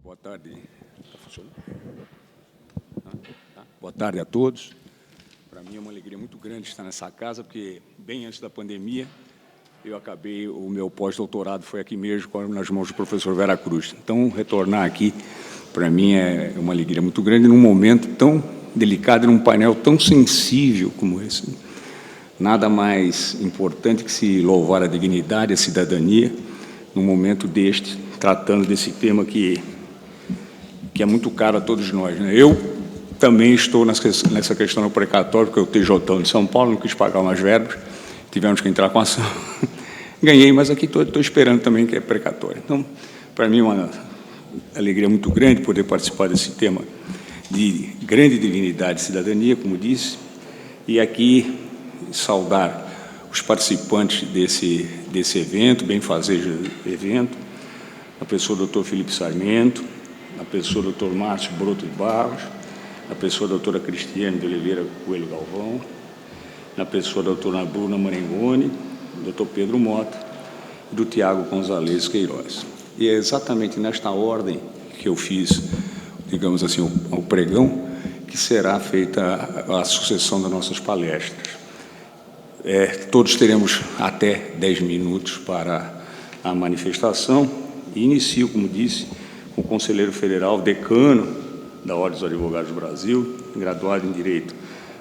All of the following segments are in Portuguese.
Boa tarde. Está funcionando? Tá. Boa tarde a todos. Para mim é uma alegria muito grande estar nessa casa, porque bem antes da pandemia eu acabei, o meu pós-doutorado foi aqui mesmo, nas mãos do professor Vera Cruz. Então, retornar aqui, para mim, é uma alegria muito grande, num momento tão delicado, num painel tão sensível como esse. Nada mais importante que se louvar a dignidade, a cidadania, num momento deste, tratando desse tema que é muito caro a todos nós, né? Eu também estou nessa questão do precatório, porque o TJ de São Paulo não quis pagar umas verbas, tivemos que entrar com ação. Ganhei, mas aqui estou esperando também que é precatório. Então, para mim é uma alegria muito grande poder participar desse tema de grande dignidade e cidadania, como disse, e aqui saudar os participantes desse evento, benfazejo evento, a pessoa do Dr. Felipe Sarmento, a pessoa do Dr. Márcio Broto de Barros, a pessoa da doutora Cristiane de Oliveira Coelho Galvão, na pessoa da doutora Bruna Marengoni, do Dr. Pedro Mota e do Tiago Gonzalez Queiroz. E é exatamente nesta ordem que eu fiz, digamos assim, o pregão, que será feita a sucessão das nossas palestras. Todos teremos até 10 minutos para a manifestação e inicio, como disse, com o conselheiro federal, decano da Ordem dos Advogados do Brasil, graduado em Direito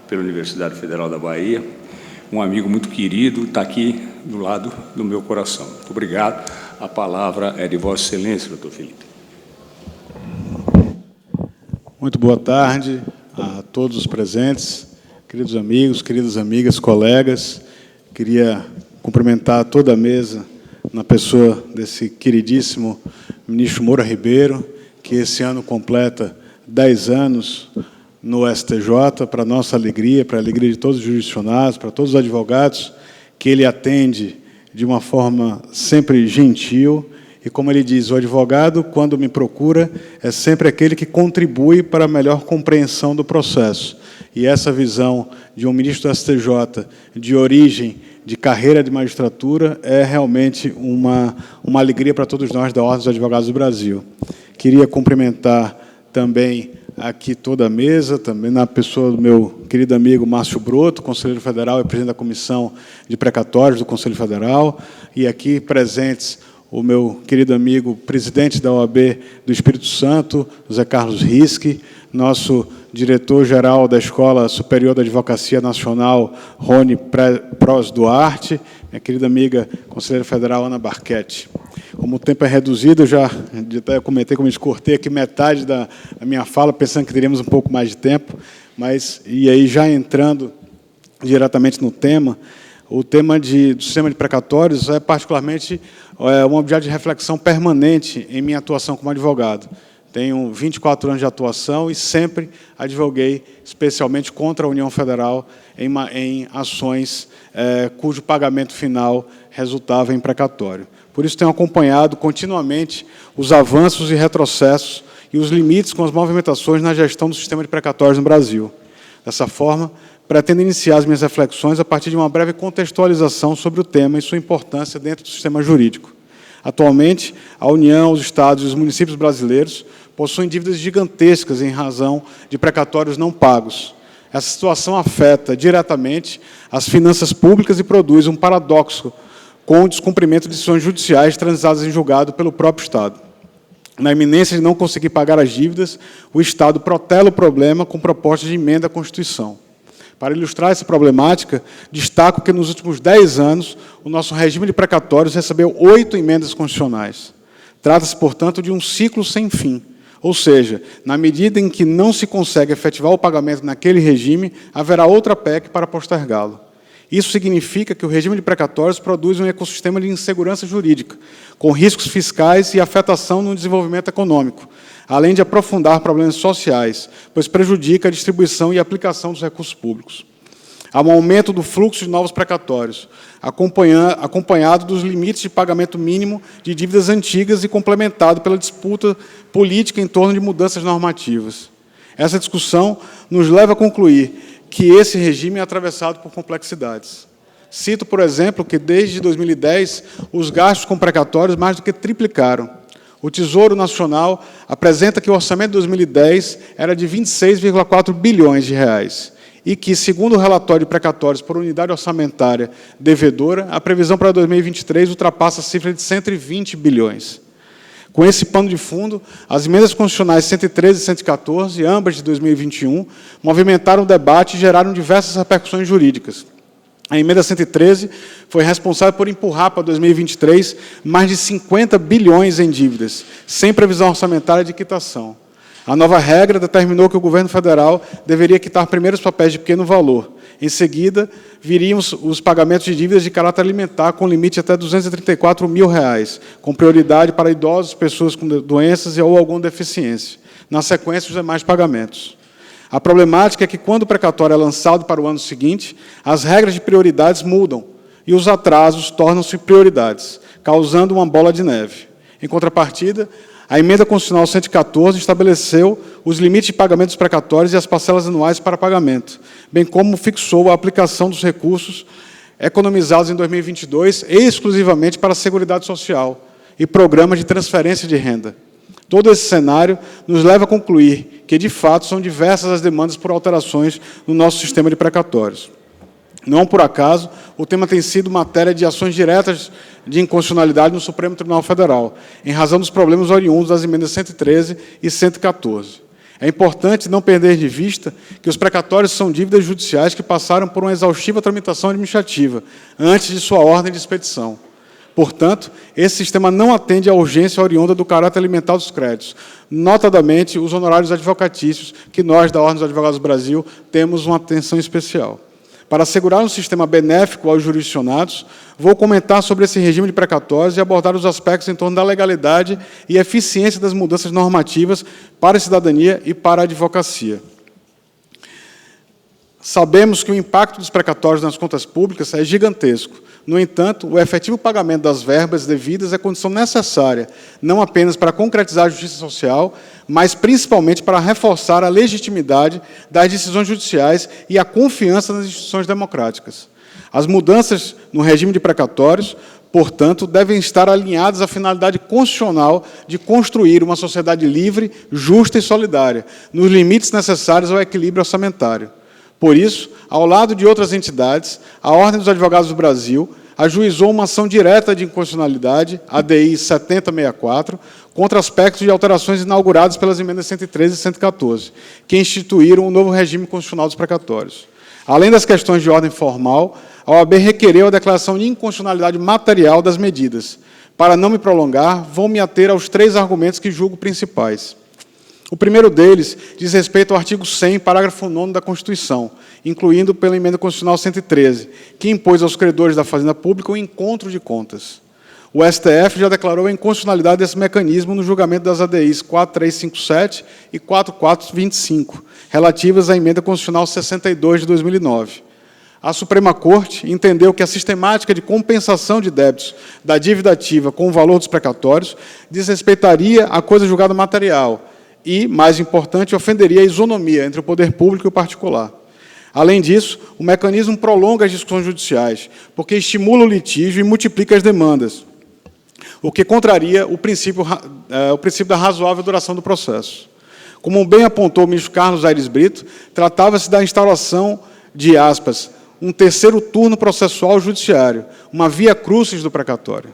pela Universidade Federal da Bahia, um amigo muito querido, está aqui do lado do meu coração. Muito obrigado. A palavra é de Vossa Excelência, doutor Felipe. Muito boa tarde a todos os presentes, queridos amigos, queridas amigas, colegas. Queria cumprimentar toda a mesa na pessoa desse queridíssimo ministro Moura Ribeiro, que esse ano completa 10 anos no STJ, para nossa alegria, para a alegria de todos os jurisdicionados, para todos os advogados, que ele atende de uma forma sempre gentil. E, como ele diz, o advogado, quando me procura, é sempre aquele que contribui para a melhor compreensão do processo. E essa visão de um ministro do STJ de origem, de carreira de magistratura, é realmente uma alegria para todos nós da Ordem dos Advogados do Brasil. Queria cumprimentar também aqui toda a mesa, também na pessoa do meu querido amigo Márcio Broto, conselheiro federal e presidente da Comissão de Precatórios do Conselho Federal, e aqui presentes o meu querido amigo, presidente da OAB do Espírito Santo, José Carlos Risque, nosso diretor-geral da Escola Superior da Advocacia Nacional, Rony Pros Duarte, minha querida amiga, conselheira federal, Ana Barchetti. Como o tempo é reduzido, eu já até comentei, como eu cortei aqui metade da minha fala, pensando que teríamos um pouco mais de tempo, mas, e aí, já entrando diretamente no tema, o tema do sistema de precatórios é particularmente um objeto de reflexão permanente em minha atuação como advogado. Tenho 24 anos de atuação e sempre advoguei, especialmente contra a União Federal, em ações cujo pagamento final resultava em precatório. Por isso, tenho acompanhado continuamente os avanços e retrocessos e os limites com as movimentações na gestão do sistema de precatórios no Brasil. Dessa forma, pretendo iniciar as minhas reflexões a partir de uma breve contextualização sobre o tema e sua importância dentro do sistema jurídico. Atualmente, a União, os Estados e os municípios brasileiros possuem dívidas gigantescas em razão de precatórios não pagos. Essa situação afeta diretamente as finanças públicas e produz um paradoxo com o descumprimento de decisões judiciais transitadas em julgado pelo próprio Estado. Na iminência de não conseguir pagar as dívidas, o Estado protela o problema com proposta de emenda à Constituição. Para ilustrar essa problemática, destaco que, nos últimos 10 anos, o nosso regime de precatórios recebeu 8 emendas constitucionais. Trata-se, portanto, de um ciclo sem fim. Ou seja, na medida em que não se consegue efetivar o pagamento naquele regime, haverá outra PEC para postergá-lo. Isso significa que o regime de precatórios produz um ecossistema de insegurança jurídica, com riscos fiscais e afetação no desenvolvimento econômico, além de aprofundar problemas sociais, pois prejudica a distribuição e aplicação dos recursos públicos. Há um aumento do fluxo de novos precatórios, acompanhado dos limites de pagamento mínimo de dívidas antigas e complementado pela disputa política em torno de mudanças normativas. Essa discussão nos leva a concluir que esse regime é atravessado por complexidades. Cito, por exemplo, que desde 2010 os gastos com precatórios mais do que triplicaram. O Tesouro Nacional apresenta que o orçamento de 2010 era de 26,4 bilhões de reais e que, segundo o relatório de precatórios por unidade orçamentária devedora, a previsão para 2023 ultrapassa a cifra de 120 bilhões. Com esse pano de fundo, as emendas constitucionais 113 e 114, ambas de 2021, movimentaram o debate e geraram diversas repercussões jurídicas. A emenda 113 foi responsável por empurrar para 2023 mais de 50 bilhões em dívidas, sem previsão orçamentária de quitação. A nova regra determinou que o governo federal deveria quitar primeiro os papéis de pequeno valor. Em seguida, viriam os pagamentos de dívidas de caráter alimentar, com limite até R$ 234 mil, com prioridade para idosos, pessoas com doenças ou alguma deficiência. Na sequência, os demais pagamentos. A problemática é que, quando o precatório é lançado para o ano seguinte, as regras de prioridades mudam e os atrasos tornam-se prioridades, causando uma bola de neve. Em contrapartida, a emenda constitucional 114 estabeleceu os limites de pagamento dos precatórios e as parcelas anuais para pagamento, bem como fixou a aplicação dos recursos economizados em 2022 exclusivamente para a Seguridade Social e programas de transferência de renda. Todo esse cenário nos leva a concluir que, de fato, são diversas as demandas por alterações no nosso sistema de precatórios. Não por acaso, o tema tem sido matéria de ações diretas de inconstitucionalidade no Supremo Tribunal Federal, em razão dos problemas oriundos das emendas 113 e 114. É importante não perder de vista que os precatórios são dívidas judiciais que passaram por uma exaustiva tramitação administrativa, antes de sua ordem de expedição. Portanto, esse sistema não atende à urgência oriunda do caráter alimentar dos créditos, notadamente os honorários advocatícios, que nós, da Ordem dos Advogados do Brasil, temos uma atenção especial. Para assegurar um sistema benéfico aos jurisdicionados, vou comentar sobre esse regime de precatórios e abordar os aspectos em torno da legalidade e eficiência das mudanças normativas para a cidadania e para a advocacia. Sabemos que o impacto dos precatórios nas contas públicas é gigantesco. No entanto, o efetivo pagamento das verbas devidas é condição necessária, não apenas para concretizar a justiça social, mas principalmente para reforçar a legitimidade das decisões judiciais e a confiança nas instituições democráticas. As mudanças no regime de precatórios, portanto, devem estar alinhadas à finalidade constitucional de construir uma sociedade livre, justa e solidária, nos limites necessários ao equilíbrio orçamentário. Por isso, ao lado de outras entidades, a Ordem dos Advogados do Brasil ajuizou uma ação direta de inconstitucionalidade, ADI 7064, contra aspectos de alterações inauguradas pelas emendas 113 e 114, que instituíram um novo regime constitucional dos precatórios. Além das questões de ordem formal, a OAB requereu a declaração de inconstitucionalidade material das medidas. Para não me prolongar, vou me ater aos 3 argumentos que julgo principais. O primeiro deles diz respeito ao artigo 100, parágrafo 9º da Constituição, incluindo pela emenda constitucional 113, que impôs aos credores da Fazenda Pública o encontro de contas. O STF já declarou a inconstitucionalidade desse mecanismo no julgamento das ADIs 4357 e 4425, relativas à emenda constitucional 62 de 2009. A Suprema Corte entendeu que a sistemática de compensação de débitos da dívida ativa com o valor dos precatórios desrespeitaria a coisa julgada material e, mais importante, ofenderia a isonomia entre o poder público e o particular. Além disso, o mecanismo prolonga as discussões judiciais, porque estimula o litígio e multiplica as demandas, o que contraria o princípio da razoável duração do processo. Como bem apontou o ministro Carlos Aires Brito, tratava-se da instauração de, aspas, um terceiro turno processual judiciário, uma via crucis do precatório.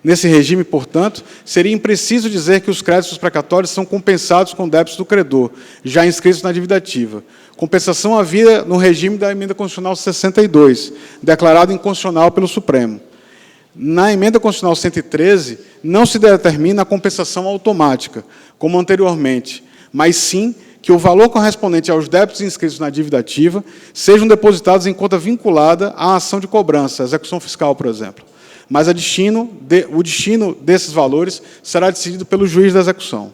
Nesse regime, portanto, seria impreciso dizer que os créditos dos precatórios são compensados com débitos do credor, já inscritos na dívida ativa. Compensação havia no regime da emenda constitucional 62, declarado inconstitucional pelo Supremo. Na emenda constitucional 113, não se determina a compensação automática, como anteriormente, mas sim que o valor correspondente aos débitos inscritos na dívida ativa sejam depositados em conta vinculada à ação de cobrança, execução fiscal, por exemplo. Mas o destino desses valores será decidido pelo juiz da execução.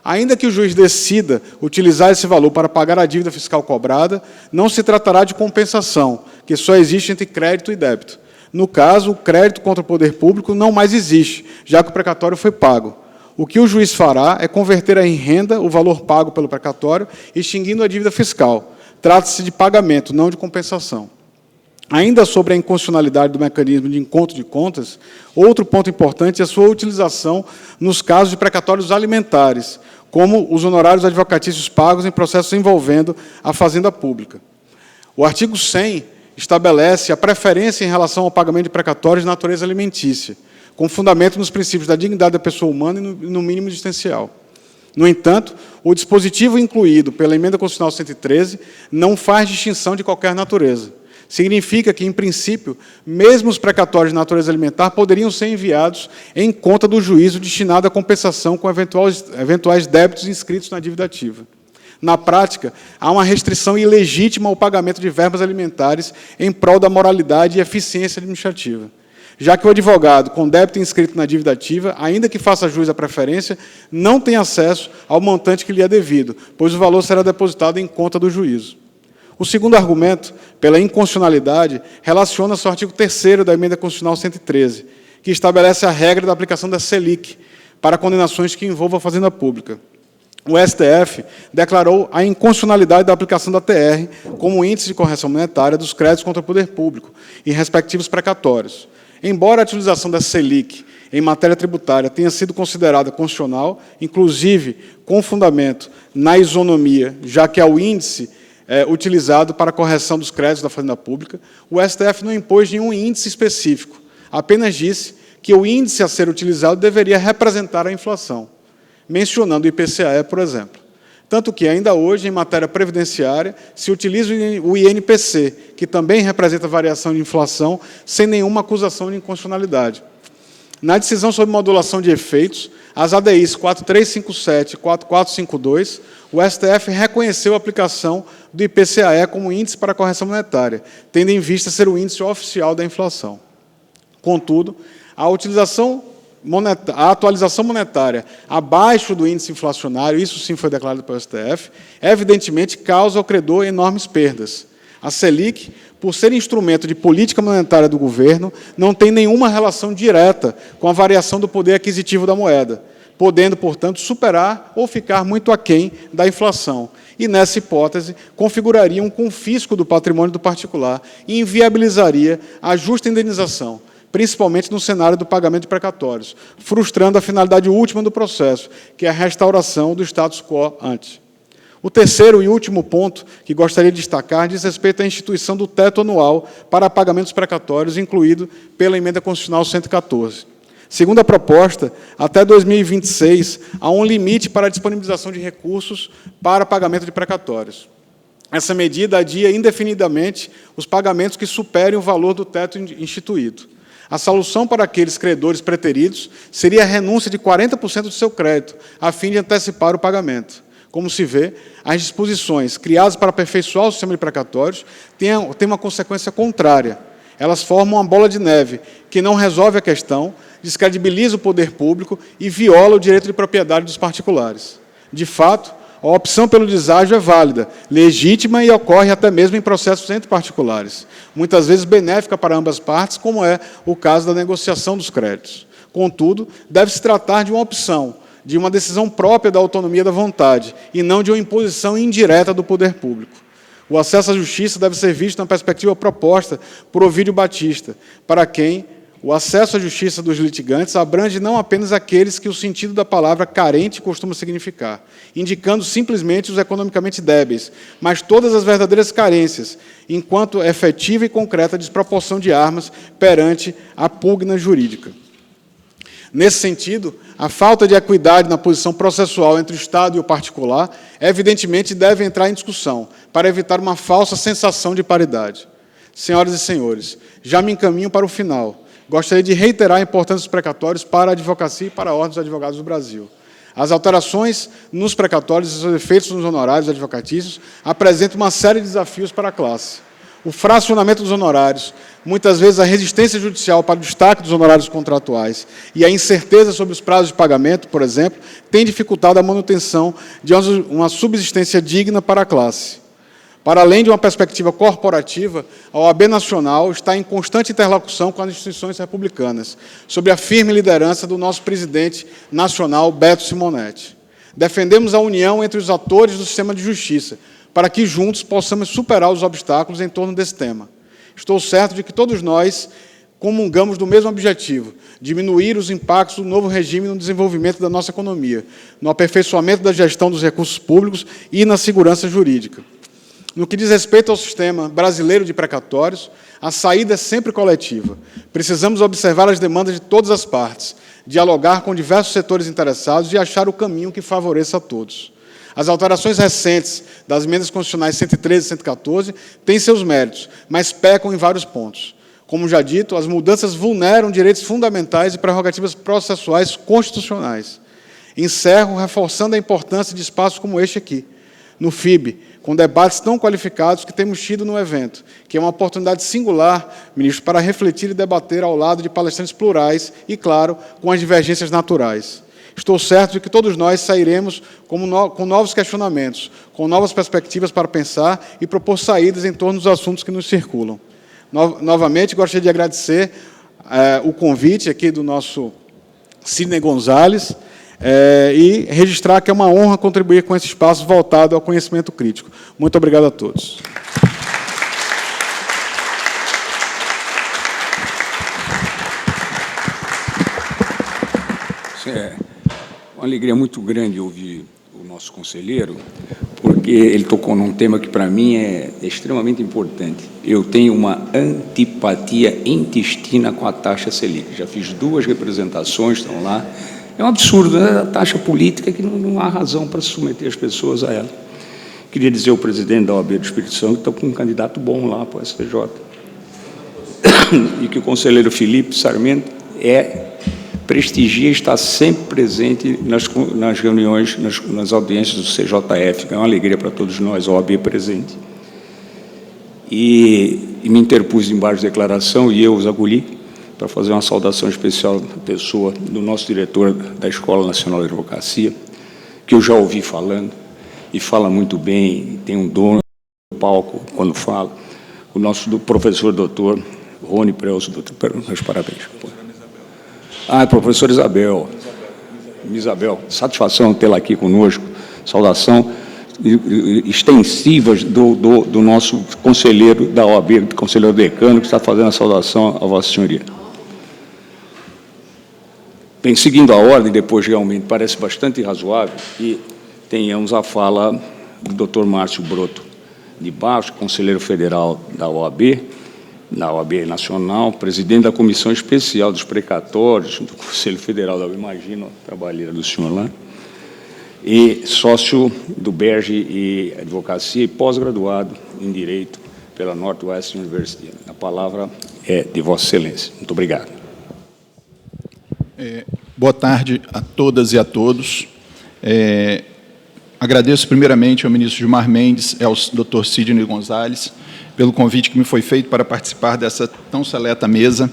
Ainda que o juiz decida utilizar esse valor para pagar a dívida fiscal cobrada, não se tratará de compensação, que só existe entre crédito e débito. No caso, o crédito contra o poder público não mais existe, já que o precatório foi pago. O que o juiz fará é converter em renda o valor pago pelo precatório, extinguindo a dívida fiscal. Trata-se de pagamento, não de compensação. Ainda sobre a inconstitucionalidade do mecanismo de encontro de contas, outro ponto importante é a sua utilização nos casos de precatórios alimentares, como os honorários advocatícios pagos em processos envolvendo a fazenda pública. O artigo 100 estabelece a preferência em relação ao pagamento de precatórios de natureza alimentícia, com fundamento nos princípios da dignidade da pessoa humana e no mínimo existencial. No entanto, o dispositivo incluído pela Emenda Constitucional 113 não faz distinção de qualquer natureza. Significa que, em princípio, mesmo os precatórios de natureza alimentar poderiam ser enviados em conta do juízo destinado à compensação com eventuais débitos inscritos na dívida ativa. Na prática, há uma restrição ilegítima ao pagamento de verbas alimentares em prol da moralidade e eficiência administrativa, já que o advogado, com débito inscrito na dívida ativa, ainda que faça jus à preferência, não tem acesso ao montante que lhe é devido, pois o valor será depositado em conta do juízo. O segundo argumento, pela inconstitucionalidade, relaciona-se ao artigo 3º da Emenda Constitucional 113, que estabelece a regra da aplicação da Selic para condenações que envolvam a fazenda pública. O STF declarou a inconstitucionalidade da aplicação da TR como índice de correção monetária dos créditos contra o poder público e respectivos precatórios. Embora a utilização da Selic em matéria tributária tenha sido considerada constitucional, inclusive com fundamento na isonomia, já que é o índice utilizado para a correção dos créditos da fazenda pública, o STF não impôs nenhum índice específico, apenas disse que o índice a ser utilizado deveria representar a inflação, mencionando o IPCA, por exemplo. Tanto que, ainda hoje, em matéria previdenciária, se utiliza o INPC, que também representa variação de inflação, sem nenhuma acusação de inconstitucionalidade. Na decisão sobre modulação de efeitos, as ADIs 4357 e 4452, o STF reconheceu a aplicação do IPCAE como índice para a correção monetária, tendo em vista ser o índice oficial da inflação. Contudo, a atualização monetária abaixo do índice inflacionário, isso sim foi declarado pelo STF, evidentemente causa ao credor enormes perdas. A Selic, por ser instrumento de política monetária do governo, não tem nenhuma relação direta com a variação do poder aquisitivo da moeda, podendo, portanto, superar ou ficar muito aquém da inflação. E, nessa hipótese, configuraria um confisco do patrimônio do particular e inviabilizaria a justa indenização, principalmente no cenário do pagamento de precatórios, frustrando a finalidade última do processo, que é a restauração do status quo ante. O terceiro e último ponto que gostaria de destacar diz respeito à instituição do teto anual para pagamentos precatórios, incluído pela Emenda Constitucional 114. Segundo a proposta, até 2026, há um limite para a disponibilização de recursos para pagamento de precatórios. Essa medida adia indefinidamente os pagamentos que superem o valor do teto instituído. A solução para aqueles credores preteridos seria a renúncia de 40% do seu crédito, a fim de antecipar o pagamento. Como se vê, as disposições criadas para aperfeiçoar o sistema de precatórios têm uma consequência contrária. Elas formam uma bola de neve que não resolve a questão, descredibiliza o poder público e viola o direito de propriedade dos particulares. De fato, a opção pelo deságio é válida, legítima e ocorre até mesmo em processos entre particulares, muitas vezes benéfica para ambas partes, como é o caso da negociação dos créditos. Contudo, deve-se tratar de uma opção, de uma decisão própria da autonomia da vontade, e não de uma imposição indireta do poder público. O acesso à justiça deve ser visto na perspectiva proposta por Ovídio Batista, para quem o acesso à justiça dos litigantes abrange não apenas aqueles que o sentido da palavra carente costuma significar, indicando simplesmente os economicamente débeis, mas todas as verdadeiras carências, enquanto efetiva e concreta desproporção de armas perante a pugna jurídica. Nesse sentido, a falta de equidade na posição processual entre o Estado e o particular, evidentemente, deve entrar em discussão, para evitar uma falsa sensação de paridade. Senhoras e senhores, já me encaminho para o final. Gostaria de reiterar a importância dos precatórios para a advocacia e para a Ordem dos Advogados do Brasil. As alterações nos precatórios e seus efeitos nos honorários advocatícios apresentam uma série de desafios para a classe. O fracionamento dos honorários, muitas vezes a resistência judicial para o destaque dos honorários contratuais e a incerteza sobre os prazos de pagamento, por exemplo, tem dificultado a manutenção de uma subsistência digna para a classe. Para além de uma perspectiva corporativa, a OAB Nacional está em constante interlocução com as instituições republicanas, sob a firme liderança do nosso presidente nacional, Beto Simonetti. Defendemos a união entre os atores do sistema de justiça, para que juntos possamos superar os obstáculos em torno desse tema. Estou certo de que todos nós comungamos do mesmo objetivo, diminuir os impactos do novo regime no desenvolvimento da nossa economia, no aperfeiçoamento da gestão dos recursos públicos e na segurança jurídica. No que diz respeito ao sistema brasileiro de precatórios, a saída é sempre coletiva. Precisamos observar as demandas de todas as partes, dialogar com diversos setores interessados e achar o caminho que favoreça a todos. As alterações recentes das emendas constitucionais 113 e 114 têm seus méritos, mas pecam em vários pontos. Como já dito, as mudanças vulneram direitos fundamentais e prerrogativas processuais constitucionais. Encerro reforçando a importância de espaços como este aqui, no FIB, com debates tão qualificados que temos tido no evento, que é uma oportunidade singular, ministro, para refletir e debater ao lado de palestrantes plurais e, claro, com as divergências naturais. Estou certo de que todos nós sairemos com novos questionamentos, com novas perspectivas para pensar e propor saídas em torno dos assuntos que nos circulam. Novamente, gostaria de agradecer o convite aqui do nosso Sidney Gonzalez e registrar que é uma honra contribuir com esse espaço voltado ao conhecimento crítico. Muito obrigado a todos. É uma alegria muito grande ouvir o nosso conselheiro, porque ele tocou num tema que, para mim, é extremamente importante. Eu tenho uma antipatia intestina com a taxa Selic. Já fiz 2 representações, estão lá. É um absurdo, né? A taxa política que não há razão para submeter as pessoas a ela. Queria dizer ao presidente da OAB do Espírito Santo que está com um candidato bom lá para o STJ. E que o conselheiro Felipe Sarmento prestigia e está sempre presente nas reuniões, nas audiências do CJF. É uma alegria para todos nós, a OAB presente. E me interpus embaixo de declaração, e eu os acolhi, para fazer uma saudação especial à pessoa do nosso diretor da Escola Nacional de Advocacia, que eu já ouvi falando, e fala muito bem, tem um dono do palco quando fala, o nosso professor doutor Rony Preusso, meus parabéns. Professora Isabel. Satisfação tê-la aqui conosco. Saudação extensivas do nosso conselheiro da OAB, do conselheiro decano, que está fazendo a saudação a Vossa Senhoria. Bem, seguindo a ordem, depois realmente parece bastante razoável que tenhamos a fala do Dr. Márcio Broto de Barros, conselheiro federal da OAB Nacional, presidente da Comissão Especial dos Precatórios, do Conselho Federal da OAB, imagino a trabalheira do senhor lá, e sócio do Berge e Advocacia e pós-graduado em Direito pela Northwest University. A palavra é de Vossa Excelência. Muito obrigado. Boa tarde a todas e a todos. Agradeço primeiramente ao ministro Gilmar Mendes e ao Dr. Sidney Gonzalez pelo convite que me foi feito para participar dessa tão seleta mesa,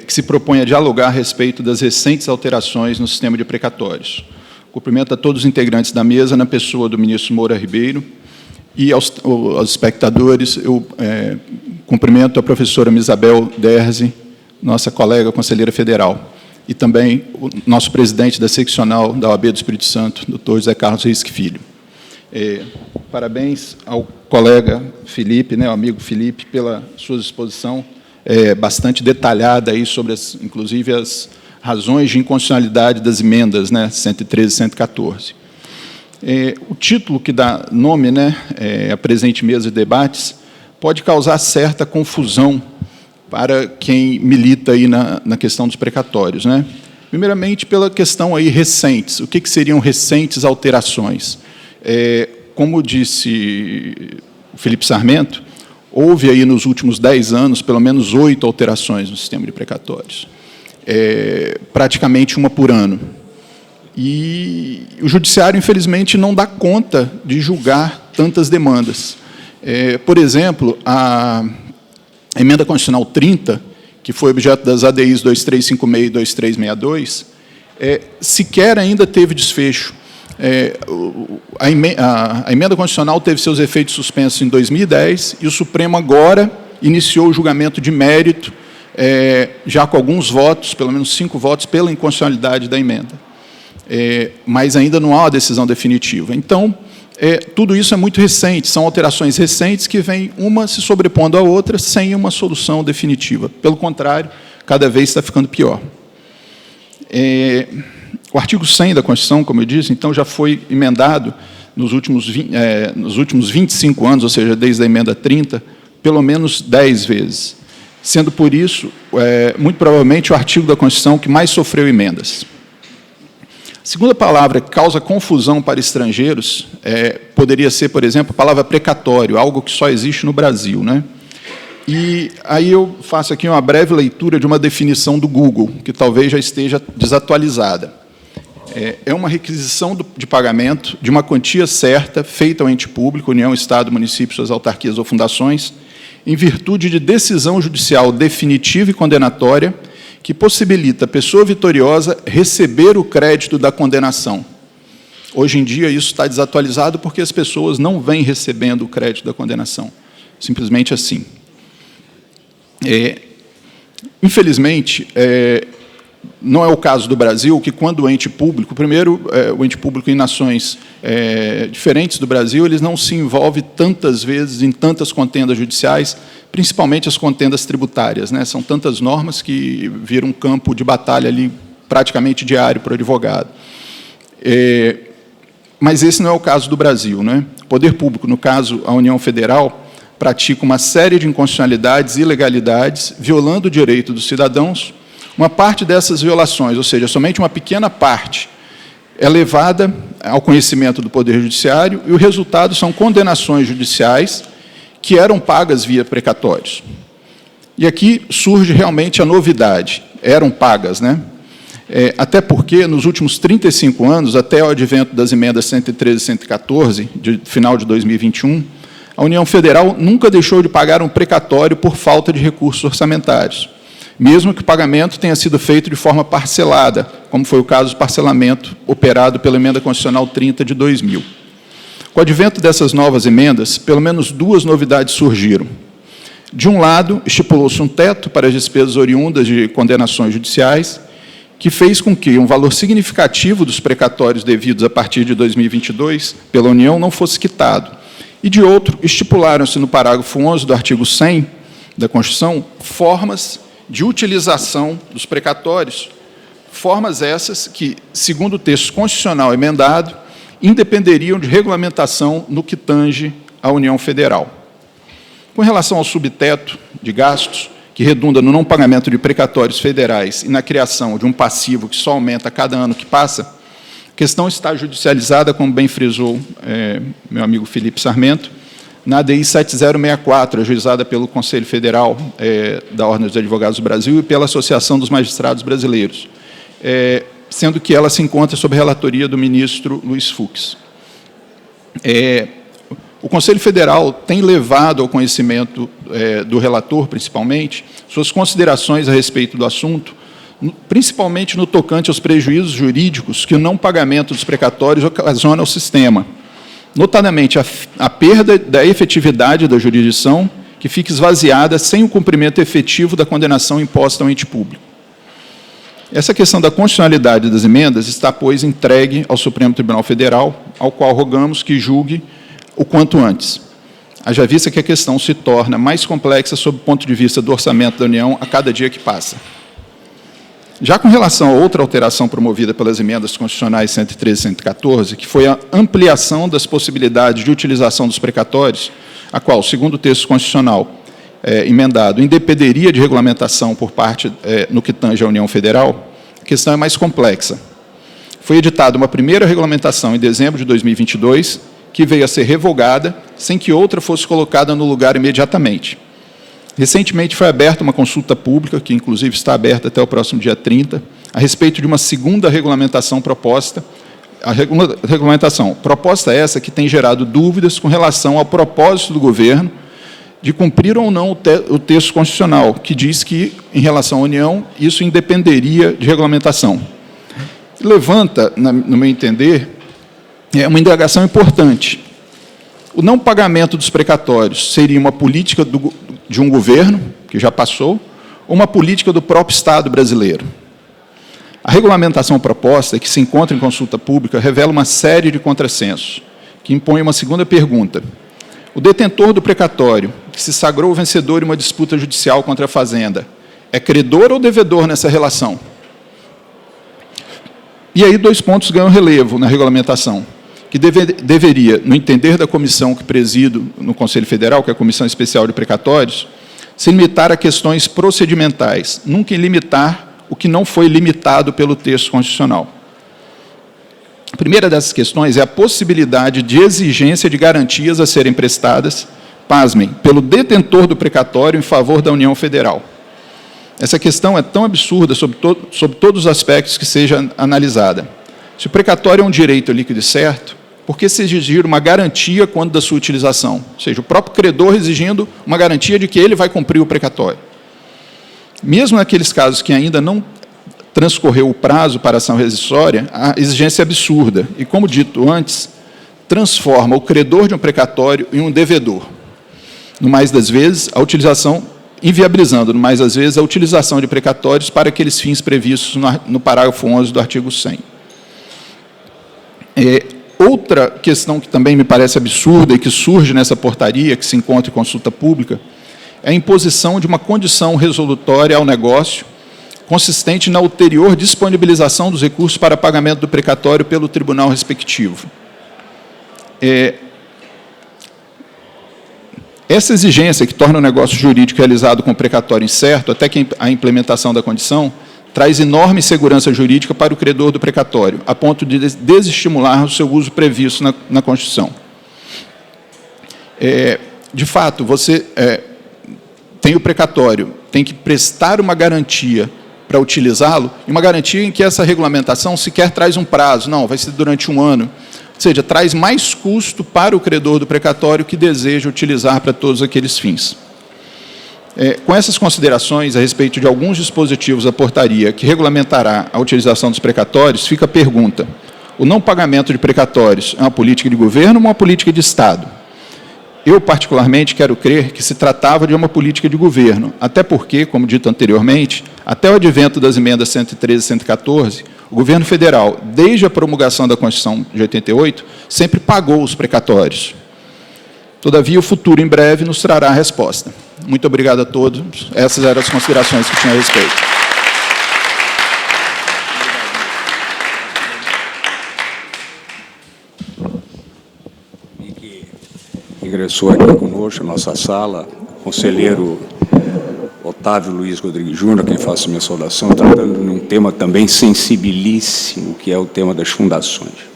que se propõe a dialogar a respeito das recentes alterações no sistema de precatórios. Cumprimento a todos os integrantes da mesa, na pessoa do ministro Moura Ribeiro, e aos espectadores, eu cumprimento a professora Isabel Derzi, nossa colega conselheira federal, e também o nosso presidente da seccional da OAB do Espírito Santo, doutor José Carlos Risque Filho. Parabéns ao colega Felipe, né, o amigo Felipe, pela sua exposição bastante detalhada aí sobre, inclusive, as razões de inconstitucionalidade das emendas, né, 113 e 114. O título que dá nome, né, a presente mesa de debates, pode causar certa confusão para quem milita aí na questão dos precatórios, né? Primeiramente, pela questão aí recentes. O que seriam recentes alterações? Como disse o Felipe Sarmento, houve aí nos últimos 10 anos, pelo menos 8 alterações no sistema de precatórios. Praticamente uma por ano. E o Judiciário, infelizmente, não dá conta de julgar tantas demandas. Por exemplo, a Emenda Constitucional 30, que foi objeto das ADIs 2356 e 2362, sequer ainda teve desfecho. A Emenda Constitucional teve seus efeitos suspensos em 2010 e o Supremo agora iniciou o julgamento de mérito, já com alguns votos, pelo menos 5 votos, pela inconstitucionalidade da emenda. Mas ainda não há uma decisão definitiva. Então, tudo isso é muito recente, são alterações recentes que vêm uma se sobrepondo à outra sem uma solução definitiva. Pelo contrário, cada vez está ficando pior. O artigo 100 da Constituição, como eu disse, então, já foi emendado nos últimos 25 anos, ou seja, desde a emenda 30, pelo menos 10 vezes, sendo, por isso, muito provavelmente, o artigo da Constituição que mais sofreu emendas. A segunda palavra que causa confusão para estrangeiros poderia ser, por exemplo, a palavra precatório, algo que só existe no Brasil, né? E aí eu faço aqui uma breve leitura de uma definição do Google, que talvez já esteja desatualizada. É uma requisição de pagamento de uma quantia certa feita ao ente público, União, Estado, município, suas autarquias ou fundações, em virtude de decisão judicial definitiva e condenatória que possibilita a pessoa vitoriosa receber o crédito da condenação. Hoje em dia, isso está desatualizado porque as pessoas não vêm recebendo o crédito da condenação. Simplesmente assim. Infelizmente, não é o caso do Brasil, que quando o ente público, primeiro, o ente público em nações diferentes do Brasil, eles não se envolve tantas vezes em tantas contendas judiciais, principalmente as contendas tributárias, né? São tantas normas que viram um campo de batalha ali praticamente diário para o advogado. Mas esse não é o caso do Brasil, né? O poder público, no caso, a União Federal, pratica uma série de inconstitucionalidades e ilegalidades, violando o direito dos cidadãos. Uma parte dessas violações, ou seja, somente uma pequena parte, é levada ao conhecimento do Poder Judiciário e o resultado são condenações judiciais que eram pagas via precatórios. E aqui surge realmente a novidade. Eram pagas, né? Até porque, nos últimos 35 anos, até o advento das emendas 113 e 114, de final de 2021, a União Federal nunca deixou de pagar um precatório por falta de recursos orçamentários, mesmo que o pagamento tenha sido feito de forma parcelada, como foi o caso do parcelamento operado pela Emenda Constitucional 30 de 2000. Com o advento dessas novas emendas, pelo menos duas novidades surgiram. De um lado, estipulou-se um teto para as despesas oriundas de condenações judiciais, que fez com que um valor significativo dos precatórios devidos a partir de 2022 pela União não fosse quitado. E, de outro, estipularam-se no parágrafo 11 do artigo 100 da Constituição formas de utilização dos precatórios, formas essas que, segundo o texto constitucional emendado, independeriam de regulamentação no que tange à União Federal. Com relação ao subteto de gastos, que redunda no não pagamento de precatórios federais e na criação de um passivo que só aumenta a cada ano que passa, a questão está judicializada, como bem frisou meu amigo Felipe Sarmento, na ADI 7064, ajuizada pelo Conselho Federal da Ordem dos Advogados do Brasil e pela Associação dos Magistrados Brasileiros, sendo que ela se encontra sob relatoria do ministro Luiz Fux. O Conselho Federal tem levado ao conhecimento do relator, principalmente, suas considerações a respeito do assunto, principalmente no tocante aos prejuízos jurídicos que o não pagamento dos precatórios ocasiona ao sistema, notadamente a perda da efetividade da jurisdição, que fica esvaziada sem o cumprimento efetivo da condenação imposta ao ente público. Essa questão da constitucionalidade das emendas está, pois, entregue ao Supremo Tribunal Federal, ao qual rogamos que julgue o quanto antes. Haja vista que a questão se torna mais complexa sob o ponto de vista do orçamento da União a cada dia que passa. Já com relação a outra alteração promovida pelas emendas constitucionais 113 e 114, que foi a ampliação das possibilidades de utilização dos precatórios, a qual, segundo o texto constitucional emendado, independeria de regulamentação por parte, no que tange à União Federal, a questão é mais complexa. Foi editada uma primeira regulamentação em dezembro de 2022, que veio a ser revogada, sem que outra fosse colocada no lugar imediatamente. Recentemente foi aberta uma consulta pública, que inclusive está aberta até o próximo dia 30, a respeito de uma segunda regulamentação proposta. A regulamentação proposta essa que tem gerado dúvidas com relação ao propósito do governo de cumprir ou não o texto constitucional, que diz que, em relação à União, isso independeria de regulamentação. Levanta, no meu entender, uma indagação importante. O não pagamento dos precatórios seria uma política de um governo, que já passou, ou uma política do próprio Estado brasileiro? A regulamentação proposta, que se encontra em consulta pública, revela uma série de contrassensos, que que impõe uma segunda pergunta. O detentor do precatório, que se sagrou vencedor em uma disputa judicial contra a Fazenda, é credor ou devedor nessa relação? E aí 2 pontos ganham relevo na regulamentação, que deveria, no entender da comissão que presido no Conselho Federal, que é a Comissão Especial de Precatórios, se limitar a questões procedimentais, nunca limitar o que não foi limitado pelo texto constitucional. A primeira dessas questões é a possibilidade de exigência de garantias a serem prestadas, pasmem, pelo detentor do precatório em favor da União Federal. Essa questão é tão absurda sob todos os aspectos que seja analisada. Se o precatório é um direito líquido e certo, por que se exigir uma garantia quando da sua utilização? Ou seja, o próprio credor exigindo uma garantia de que ele vai cumprir o precatório. Mesmo naqueles casos que ainda não transcorreu o prazo para a ação rescisória, a exigência é absurda e, como dito antes, transforma o credor de um precatório em um devedor. No mais das vezes, a utilização, inviabilizando, no mais das vezes, a utilização de precatórios para aqueles fins previstos no parágrafo 11 do artigo 100. Outra questão que também me parece absurda e que surge nessa portaria, que se encontra em consulta pública, é a imposição de uma condição resolutória ao negócio, consistente na ulterior disponibilização dos recursos para pagamento do precatório pelo tribunal respectivo. Essa exigência, que torna o negócio jurídico realizado com precatório incerto, até que a implementação da condição, traz enorme insegurança jurídica para o credor do precatório, a ponto de desestimular o seu uso previsto na Constituição. De fato, você tem o precatório, tem que prestar uma garantia para utilizá-lo, e uma garantia em que essa regulamentação sequer traz um prazo, não, vai ser durante 1 ano, ou seja, traz mais custo para o credor do precatório que deseja utilizar para todos aqueles fins. Com essas considerações a respeito de alguns dispositivos da portaria que regulamentará a utilização dos precatórios, fica a pergunta: o não pagamento de precatórios é uma política de governo ou uma política de Estado? Eu, particularmente, quero crer que se tratava de uma política de governo, até porque, como dito anteriormente, até o advento das emendas 113 e 114, o governo federal, desde a promulgação da Constituição de 88, sempre pagou os precatórios. Todavia, o futuro, em breve, nos trará a resposta. Muito obrigado a todos. Essas eram as considerações que tinha a respeito. Ingressou aqui conosco, na nossa sala, o conselheiro Otávio Luiz Rodrigues Júnior, a quem faço minha saudação, tratando de um tema também sensibilíssimo, que é o tema das fundações.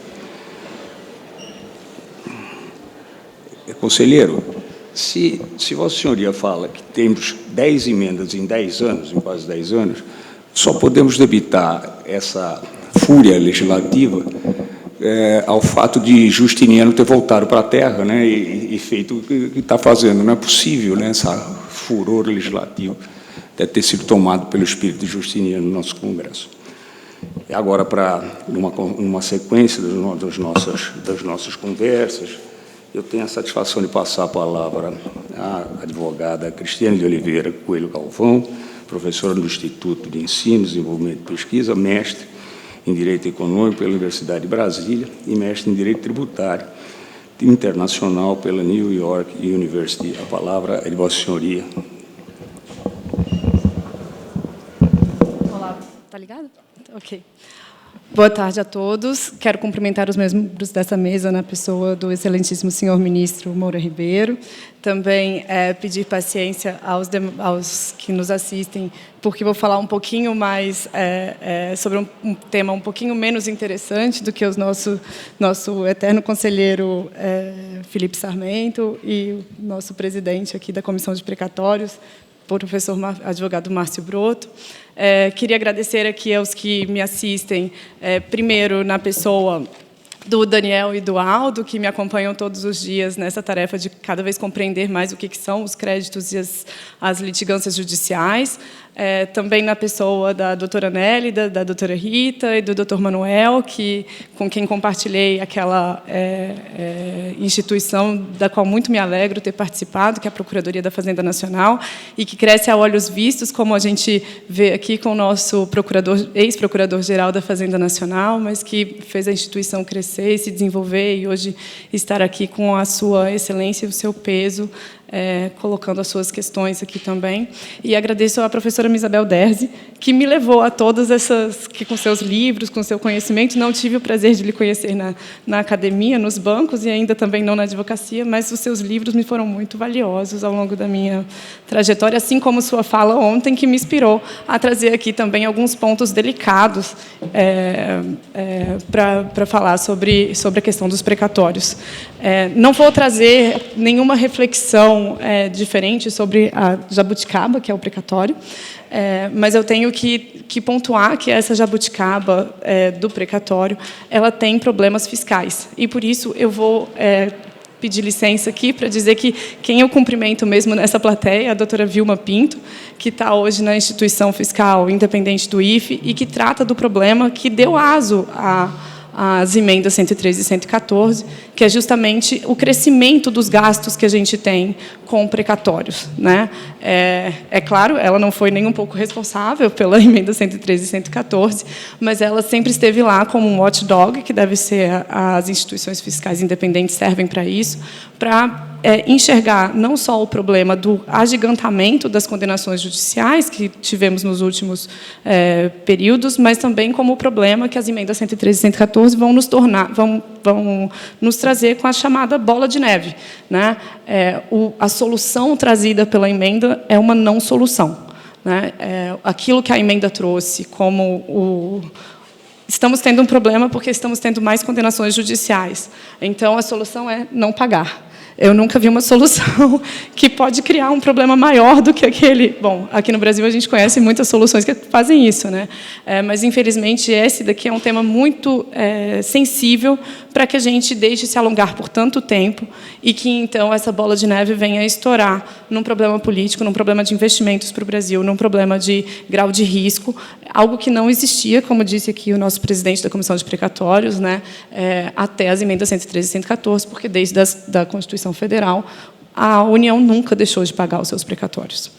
Conselheiro, se Vossa Senhoria fala que temos 10 emendas em 10 anos, em quase 10 anos, só podemos debitar essa fúria legislativa ao fato de Justiniano ter voltado para a Terra, né, e feito o que está fazendo. Não é possível, né, essa furor legislativo deve ter sido tomado pelo espírito de Justiniano no nosso Congresso. E agora, para uma sequência das nossas conversas, eu tenho a satisfação de passar a palavra à advogada Cristiane de Oliveira Coelho Galvão, professora do Instituto de Ensino, Desenvolvimento e Pesquisa, mestre em Direito Econômico pela Universidade de Brasília e mestre em Direito Tributário Internacional pela New York University. A palavra é de Vossa Senhoria. Olá, está ligado? Ok. Boa tarde a todos. Quero cumprimentar os membros dessa mesa na pessoa do excelentíssimo senhor ministro Moura Ribeiro. Também pedir paciência aos que nos assistem, porque vou falar um pouquinho mais sobre um tema um pouquinho menos interessante do que o nosso eterno conselheiro Felipe Sarmento e o nosso presidente aqui da Comissão de Precatórios, professor advogado Márcio Broto. Queria agradecer aqui aos que me assistem, primeiro na pessoa do Daniel e do Aldo, que me acompanham todos os dias nessa tarefa de cada vez compreender mais o que são os créditos e as litigâncias judiciais. também na pessoa da doutora Nelly, da doutora Rita e do doutor Manuel, com quem compartilhei aquela instituição da qual muito me alegro ter participado, que é a Procuradoria da Fazenda Nacional, e que cresce a olhos vistos, como a gente vê aqui com o nosso ex-procurador-geral da Fazenda Nacional, mas que fez a instituição crescer e se desenvolver, e hoje estar aqui com a sua excelência e o seu peso, colocando as suas questões aqui também. E agradeço à professora Isabel Derzi, que me levou a todas essas, que com seus livros, com seu conhecimento, não tive o prazer de lhe conhecer na academia, nos bancos, e ainda também não na advocacia, mas os seus livros me foram muito valiosos ao longo da minha trajetória, assim como sua fala ontem, que me inspirou a trazer aqui também alguns pontos delicados para falar sobre a questão dos precatórios. Não vou trazer nenhuma reflexão diferente sobre a jabuticaba, que é o precatório, mas eu tenho que pontuar que essa jabuticaba do precatório, ela tem problemas fiscais, e por isso eu vou pedir licença aqui para dizer que quem eu cumprimento mesmo nessa plateia é a doutora Vilma Pinto, que está hoje na instituição fiscal independente do IFE e que trata do problema que deu aso às emendas 113 e 114, que é justamente o crescimento dos gastos que a gente tem com precatórios, né? Claro, ela não foi nem um pouco responsável pela emenda 113 e 114, mas ela sempre esteve lá como um watchdog, que deve ser as instituições fiscais independentes servem para isso, para enxergar não só o problema do agigantamento das condenações judiciais que tivemos nos últimos períodos, mas também como o problema que as emendas 113 e 114 vão nos trazer com a chamada bola de neve, né? A solução trazida pela emenda é uma não solução, né? Aquilo que a emenda trouxe como estamos tendo um problema porque estamos tendo mais condenações judiciais. Então, a solução é não pagar. Eu nunca vi uma solução que pode criar um problema maior do que aquele... Bom, aqui no Brasil a gente conhece muitas soluções que fazem isso, né? Mas, infelizmente, esse daqui é um tema muito sensível para que a gente deixe se alongar por tanto tempo e que, então, essa bola de neve venha a estourar num problema político, num problema de investimentos para o Brasil, num problema de grau de risco, algo que não existia, como disse aqui o nosso presidente da Comissão de Precatórios, né, até as emendas 113 e 114, porque desde a Constituição Federal, a União nunca deixou de pagar os seus precatórios.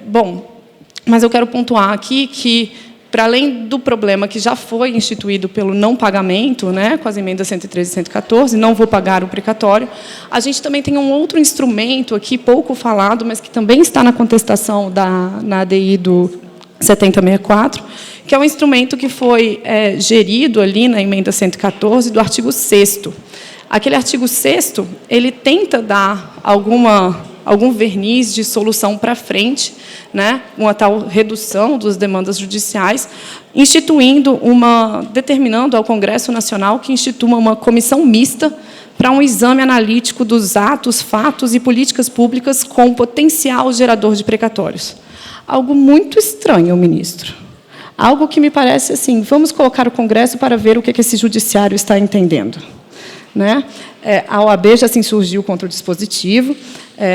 Bom, mas eu quero pontuar aqui que, para além do problema que já foi instituído pelo não pagamento, né, com as emendas 113 e 114, não vou pagar o precatório, a gente também tem um outro instrumento aqui, pouco falado, mas que também está na contestação na ADI do 7064, que é um instrumento que foi gerido ali na emenda 114 do artigo 6º. Aquele artigo 6º, ele tenta dar algum verniz de solução para frente, né, uma tal redução das demandas judiciais, determinando ao Congresso Nacional que institua uma comissão mista para um exame analítico dos atos, fatos e políticas públicas com potencial gerador de precatórios. Algo muito estranho, ministro. Algo que me parece assim, vamos colocar o Congresso para ver o que esse judiciário está entendendo. Né? A OAB já se insurgiu contra o dispositivo.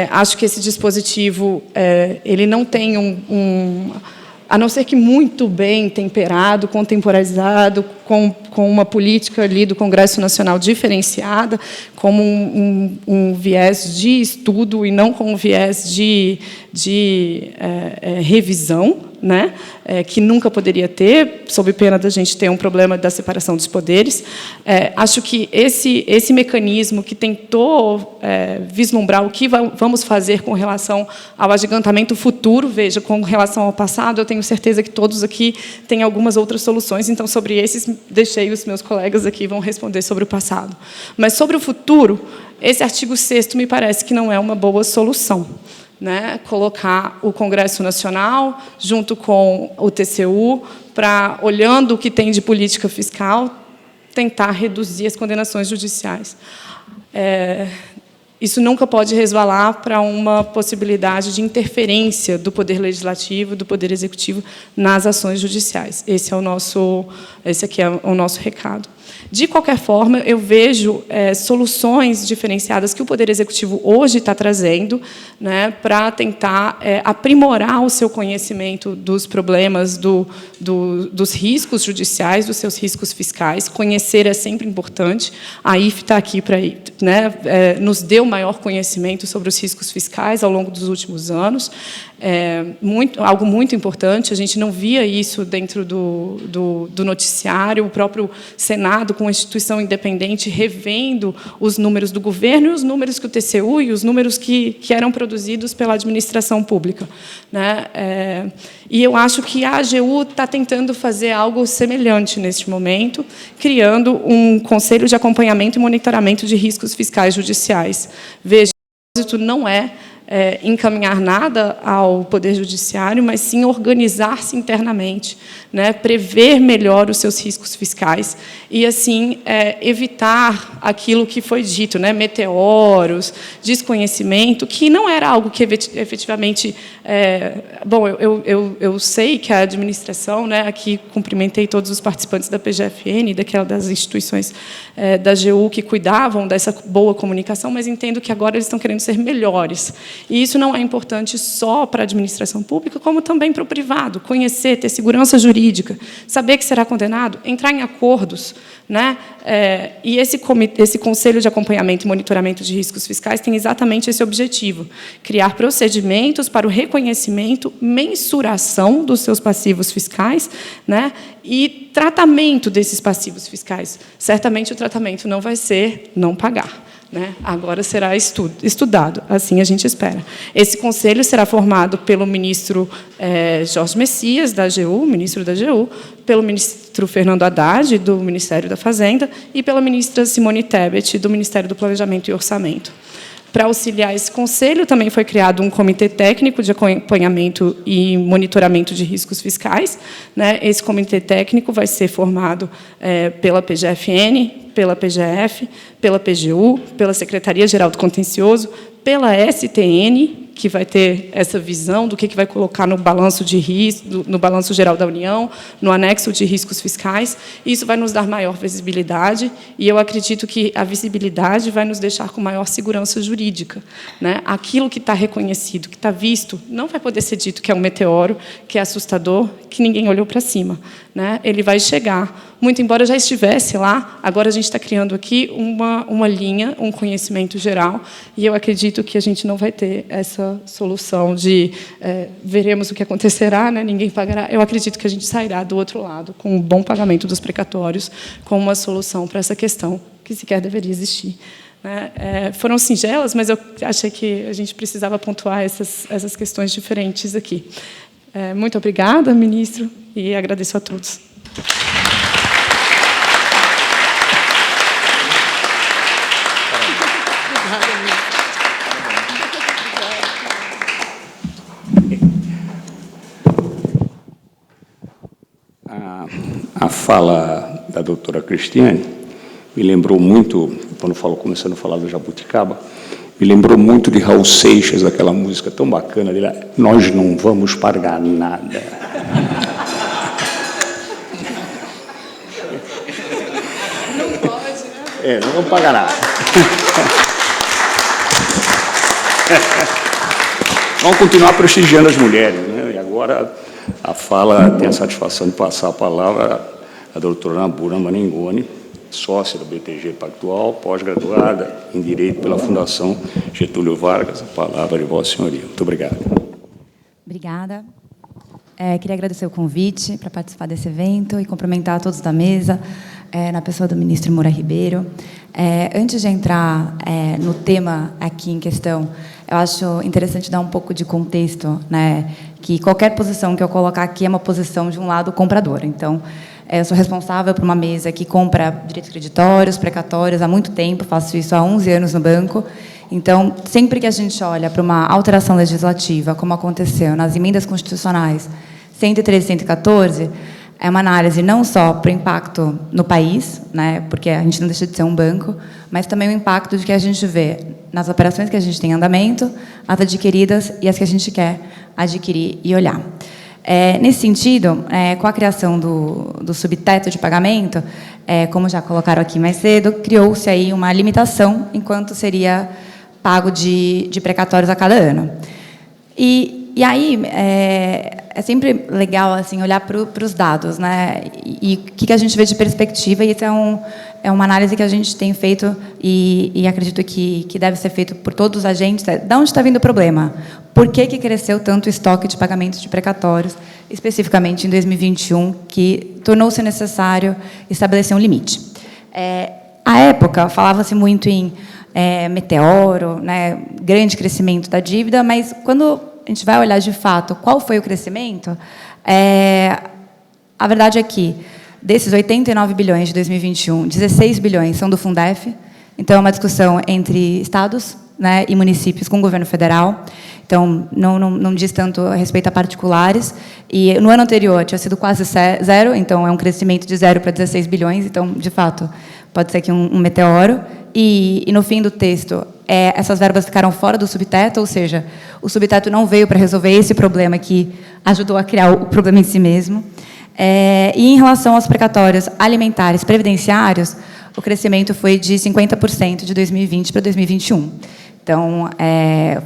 Acho que esse dispositivo ele não tem a não ser que muito bem temperado, contemporaneizado, com uma política ali do Congresso Nacional diferenciada, como um viés de estudo e não com um viés de revisão, né? Que nunca poderia ter, sob pena da gente ter um problema da separação dos poderes. Acho que esse mecanismo que tentou vislumbrar o que vamos fazer com relação ao agigantamento futuro, veja, com relação ao passado, eu tenho certeza que todos aqui têm algumas outras soluções, então, sobre esses, deixei os meus colegas aqui vão responder sobre o passado. Mas, sobre o futuro, esse artigo 6º me parece que não é uma boa solução. Né, colocar o Congresso Nacional junto com o TCU para, olhando o que tem de política fiscal, tentar reduzir as condenações judiciais. Isso nunca pode resvalar para uma possibilidade de interferência do Poder Legislativo, do Poder Executivo nas ações judiciais. Esse aqui é o nosso recado. De qualquer forma, eu vejo soluções diferenciadas que o Poder Executivo hoje está trazendo, né, para tentar aprimorar o seu conhecimento dos problemas, dos riscos judiciais, dos seus riscos fiscais. Conhecer é sempre importante. A IFE está aqui para, né, nos deu maior conhecimento sobre os riscos fiscais ao longo dos últimos anos. Algo muito importante, a gente não via isso dentro do noticiário, o próprio Senado, com a instituição independente, revendo os números do governo e os números que o TCU e os números que eram produzidos pela administração pública, né? E eu acho que a AGU está tentando fazer algo semelhante neste momento, criando um Conselho de Acompanhamento e Monitoramento de Riscos Fiscais Judiciais. Veja, o propósito não é encaminhar nada ao Poder Judiciário, mas sim organizar-se internamente, né, prever melhor os seus riscos fiscais e, assim, evitar aquilo que foi dito, né, meteoros, desconhecimento, que não era algo que efetivamente... bom, eu sei que a administração, né, aqui cumprimentei todos os participantes da PGFN, das instituições da AGU que cuidavam dessa boa comunicação, mas entendo que agora eles estão querendo ser melhores. E isso não é importante só para a administração pública, como também para o privado. Conhecer, ter segurança jurídica, saber que será condenado, entrar em acordos, né? E esse Conselho de Acompanhamento e Monitoramento de Riscos Fiscais tem exatamente esse objetivo: criar procedimentos para o reconhecimento, mensuração dos seus passivos fiscais, né? E tratamento desses passivos fiscais. Certamente o tratamento não vai ser não pagar, né? Agora será estudado, assim a gente espera. Esse conselho será formado pelo ministro Jorge Messias, da AGU, ministro da AGU, pelo ministro Fernando Haddad, do Ministério da Fazenda, e pela ministra Simone Tebet, do Ministério do Planejamento e Orçamento. Para auxiliar esse conselho, também foi criado um comitê técnico de acompanhamento e monitoramento de riscos fiscais, né? Esse comitê técnico vai ser formado pela PGFN, pela PGF, pela PGU, pela Secretaria-Geral do Contencioso, pela STN, que vai ter essa visão do que vai colocar no balanço de risco, no balanço geral da União, no anexo de riscos fiscais. Isso vai nos dar maior visibilidade, e eu acredito que a visibilidade vai nos deixar com maior segurança jurídica, né? Aquilo que está reconhecido, que está visto, não vai poder ser dito que é um meteoro, que é assustador, que ninguém olhou para cima, né? Ele vai chegar. Muito embora já estivesse lá, agora a gente está criando aqui uma linha, um conhecimento geral, e eu acredito que a gente não vai ter essa solução de veremos o que acontecerá, né, ninguém pagará. Eu acredito que a gente sairá do outro lado com um bom pagamento dos precatórios, com uma solução para essa questão, que sequer deveria existir. Foram singelas, mas eu achei que a gente precisava pontuar essas questões diferentes aqui. Muito obrigada, ministro, e agradeço a todos. A fala da doutora Cristiane me lembrou muito, quando começando a falar do Jabuticaba, me lembrou muito de Raul Seixas, aquela música tão bacana dele, Nós Não Vamos Pagar Nada. Não pode, né? Não vamos pagar nada. Vamos continuar prestigiando as mulheres, né? E agora a fala tem a satisfação de passar a palavra à doutora Nabura Manengoni, sócia do BTG Pactual, pós-graduada em Direito pela Fundação Getúlio Vargas. A palavra de Vossa Senhoria. Muito obrigado. Obrigada. Queria agradecer o convite para participar desse evento e cumprimentar a todos da mesa, na pessoa do ministro Moura Ribeiro. Antes de entrar no tema aqui em questão, eu acho interessante dar um pouco de contexto, né, que qualquer posição que eu colocar aqui é uma posição de um lado comprador. Então, eu sou responsável por uma mesa que compra direitos creditórios, precatórios há muito tempo, faço isso há 11 anos no banco. Então, sempre que a gente olha para uma alteração legislativa, como aconteceu nas emendas constitucionais 113 e 114, é uma análise não só para o impacto no país, né, porque a gente não deixa de ser um banco, mas também o impacto de que a gente vê nas operações que a gente tem em andamento, as adquiridas e as que a gente quer adquirir e olhar. Nesse sentido, com a criação do subteto de pagamento, como já colocaram aqui mais cedo, criou-se aí uma limitação em quanto seria pago de precatórios a cada ano. E aí, é sempre legal assim, olhar para os dados, né? E o que a gente vê de perspectiva, e isso é uma análise que a gente tem feito e acredito que deve ser feito por todos os agentes. De onde está vindo o problema? Por que cresceu tanto o estoque de pagamentos de precatórios, especificamente em 2021, que tornou-se necessário estabelecer um limite? À época, falava-se muito em meteoro, né, grande crescimento da dívida, mas quando a gente vai olhar de fato qual foi o crescimento, a verdade é que, desses 89 bilhões de 2021, 16 bilhões são do Fundef, então é uma discussão entre estados, né, e municípios com o governo federal, então não diz tanto a respeito a particulares, e no ano anterior tinha sido quase zero, então é um crescimento de 0 para 16 bilhões, então, de fato, pode ser que um meteoro, e no fim do texto, essas verbas ficaram fora do subteto, ou seja, o subteto não veio para resolver esse problema que ajudou a criar o problema em si mesmo. E em relação aos precatórios alimentares previdenciários, o crescimento foi de 50% de 2020 para 2021. Então,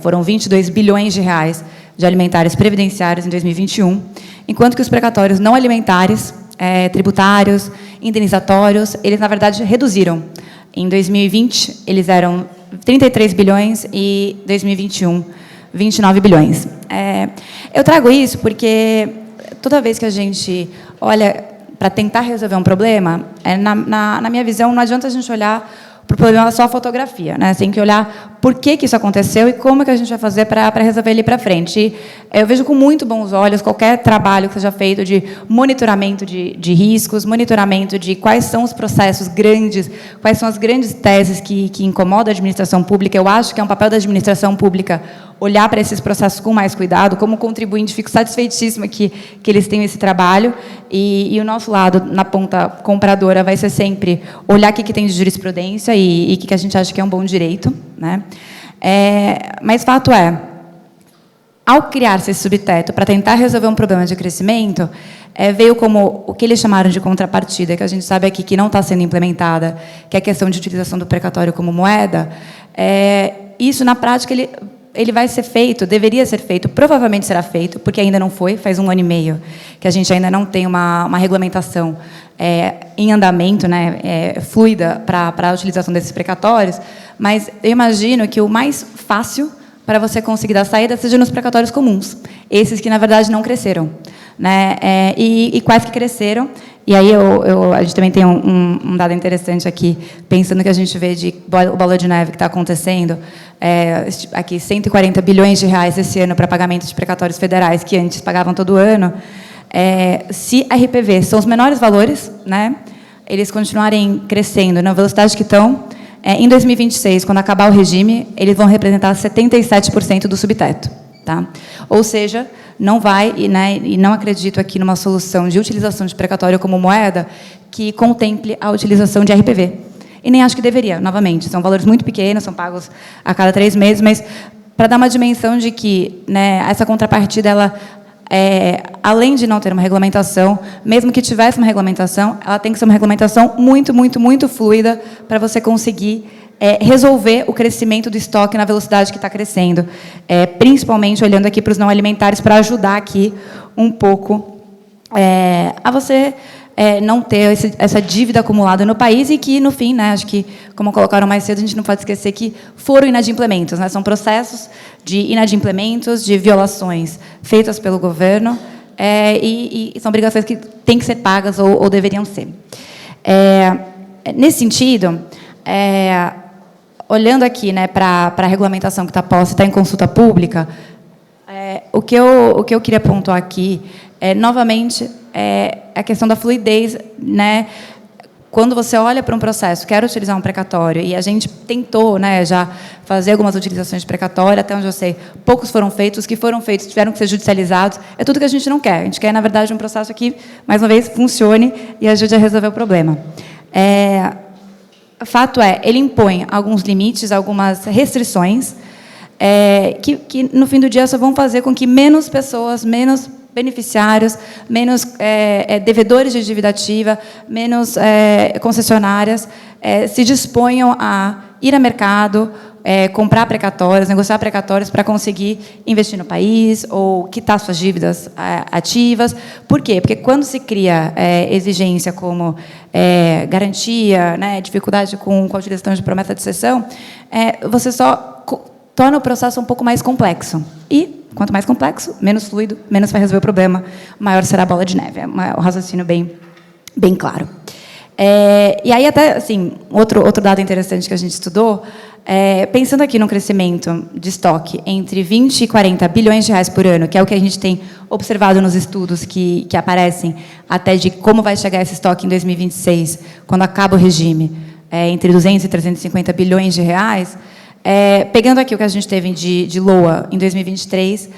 foram 22 bilhões de reais de alimentares previdenciários em 2021, enquanto que os precatórios não alimentares, tributários, indenizatórios, eles, na verdade, reduziram. Em 2020, eles eram 33 bilhões e, em 2021, 29 bilhões. Eu trago isso porque, toda vez que a gente olha para tentar resolver um problema, na minha visão, não adianta a gente olhar para o problema só a fotografia, né? Você tem que olhar por que isso aconteceu e como que a gente vai fazer para resolver ele para frente. E eu vejo com muito bons olhos qualquer trabalho que seja feito de monitoramento de riscos, monitoramento de quais são os processos grandes, quais são as grandes teses que incomodam a administração pública. Eu acho que é um papel da administração pública olhar para esses processos com mais cuidado. Como contribuinte, fico satisfeitíssima que eles tenham esse trabalho. E o nosso lado, na ponta compradora, vai ser sempre olhar o que tem de jurisprudência e o que a gente acha que é um bom direito, né? Mas fato ao criar-se esse subteto para tentar resolver um problema de crescimento, veio como o que eles chamaram de contrapartida, que a gente sabe aqui que não está sendo implementada, que é a questão de utilização do precatório como moeda. Isso, na prática, ele vai ser feito, deveria ser feito, provavelmente será feito, porque ainda não foi, faz 1 ano e meio, que a gente ainda não tem uma regulamentação em andamento, né, fluida para a utilização desses precatórios, mas eu imagino que o mais fácil para você conseguir dar saída seja nos precatórios comuns, esses que, na verdade, não cresceram, né, e quais que cresceram. E aí a gente também tem um dado interessante aqui, pensando que a gente vê de bola de neve que está acontecendo, aqui 140 bilhões de reais esse ano para pagamento de precatórios federais, que antes pagavam todo ano. Se a RPV são os menores valores, né, eles continuarem crescendo na velocidade que estão, em 2026, quando acabar o regime, eles vão representar 77% do subteto. Tá? Ou seja, não vai, e não acredito aqui numa solução de utilização de precatório como moeda que contemple a utilização de RPV. E nem acho que deveria, novamente. São valores muito pequenos, são pagos a cada 3 meses, mas para dar uma dimensão de que, né, essa contrapartida, ela, além de não ter uma regulamentação, mesmo que tivesse uma regulamentação, ela tem que ser uma regulamentação muito, muito, muito fluida para você conseguir resolver o crescimento do estoque na velocidade que está crescendo, principalmente olhando aqui para os não alimentares, para ajudar aqui um pouco a você não ter essa dívida acumulada no país e que, no fim, né, acho que, como colocaram mais cedo, a gente não pode esquecer que foram inadimplementos, né, são processos de inadimplementos, de violações feitas pelo governo, e são obrigações que têm que ser pagas ou deveriam ser. Nesse sentido, olhando aqui, né, para a regulamentação que está posta, está em consulta pública, o que eu queria pontuar aqui novamente, a questão da fluidez, né? Quando você olha para um processo, quero utilizar um precatório, e a gente tentou, né, já fazer algumas utilizações de precatório, até onde eu sei, poucos foram feitos, os que foram feitos tiveram que ser judicializados, é tudo que a gente não quer. A gente quer, na verdade, um processo que, mais uma vez, funcione e ajude a resolver o problema. Fato ele impõe alguns limites, algumas restrições, que, no fim do dia, só vão fazer com que menos pessoas, menos beneficiários, menos devedores de dívida ativa, menos concessionárias se disponham a ir a mercado, comprar precatórios, negociar precatórios para conseguir investir no país ou quitar suas dívidas ativas. Por quê? Porque quando se cria exigência como garantia, né, dificuldade com a utilização de promessa de cessão, você só torna o processo um pouco mais complexo. E, quanto mais complexo, menos fluido, menos vai resolver o problema, maior será a bola de neve. É um raciocínio bem claro. E aí, até, assim, outro dado interessante que a gente estudou, pensando aqui no crescimento de estoque entre 20 e 40 bilhões de reais por ano, que é o que a gente tem observado nos estudos que aparecem, até de como vai chegar esse estoque em 2026, quando acaba o regime, entre 200 e 350 bilhões de reais, pegando aqui o que a gente teve de LOA em 2023,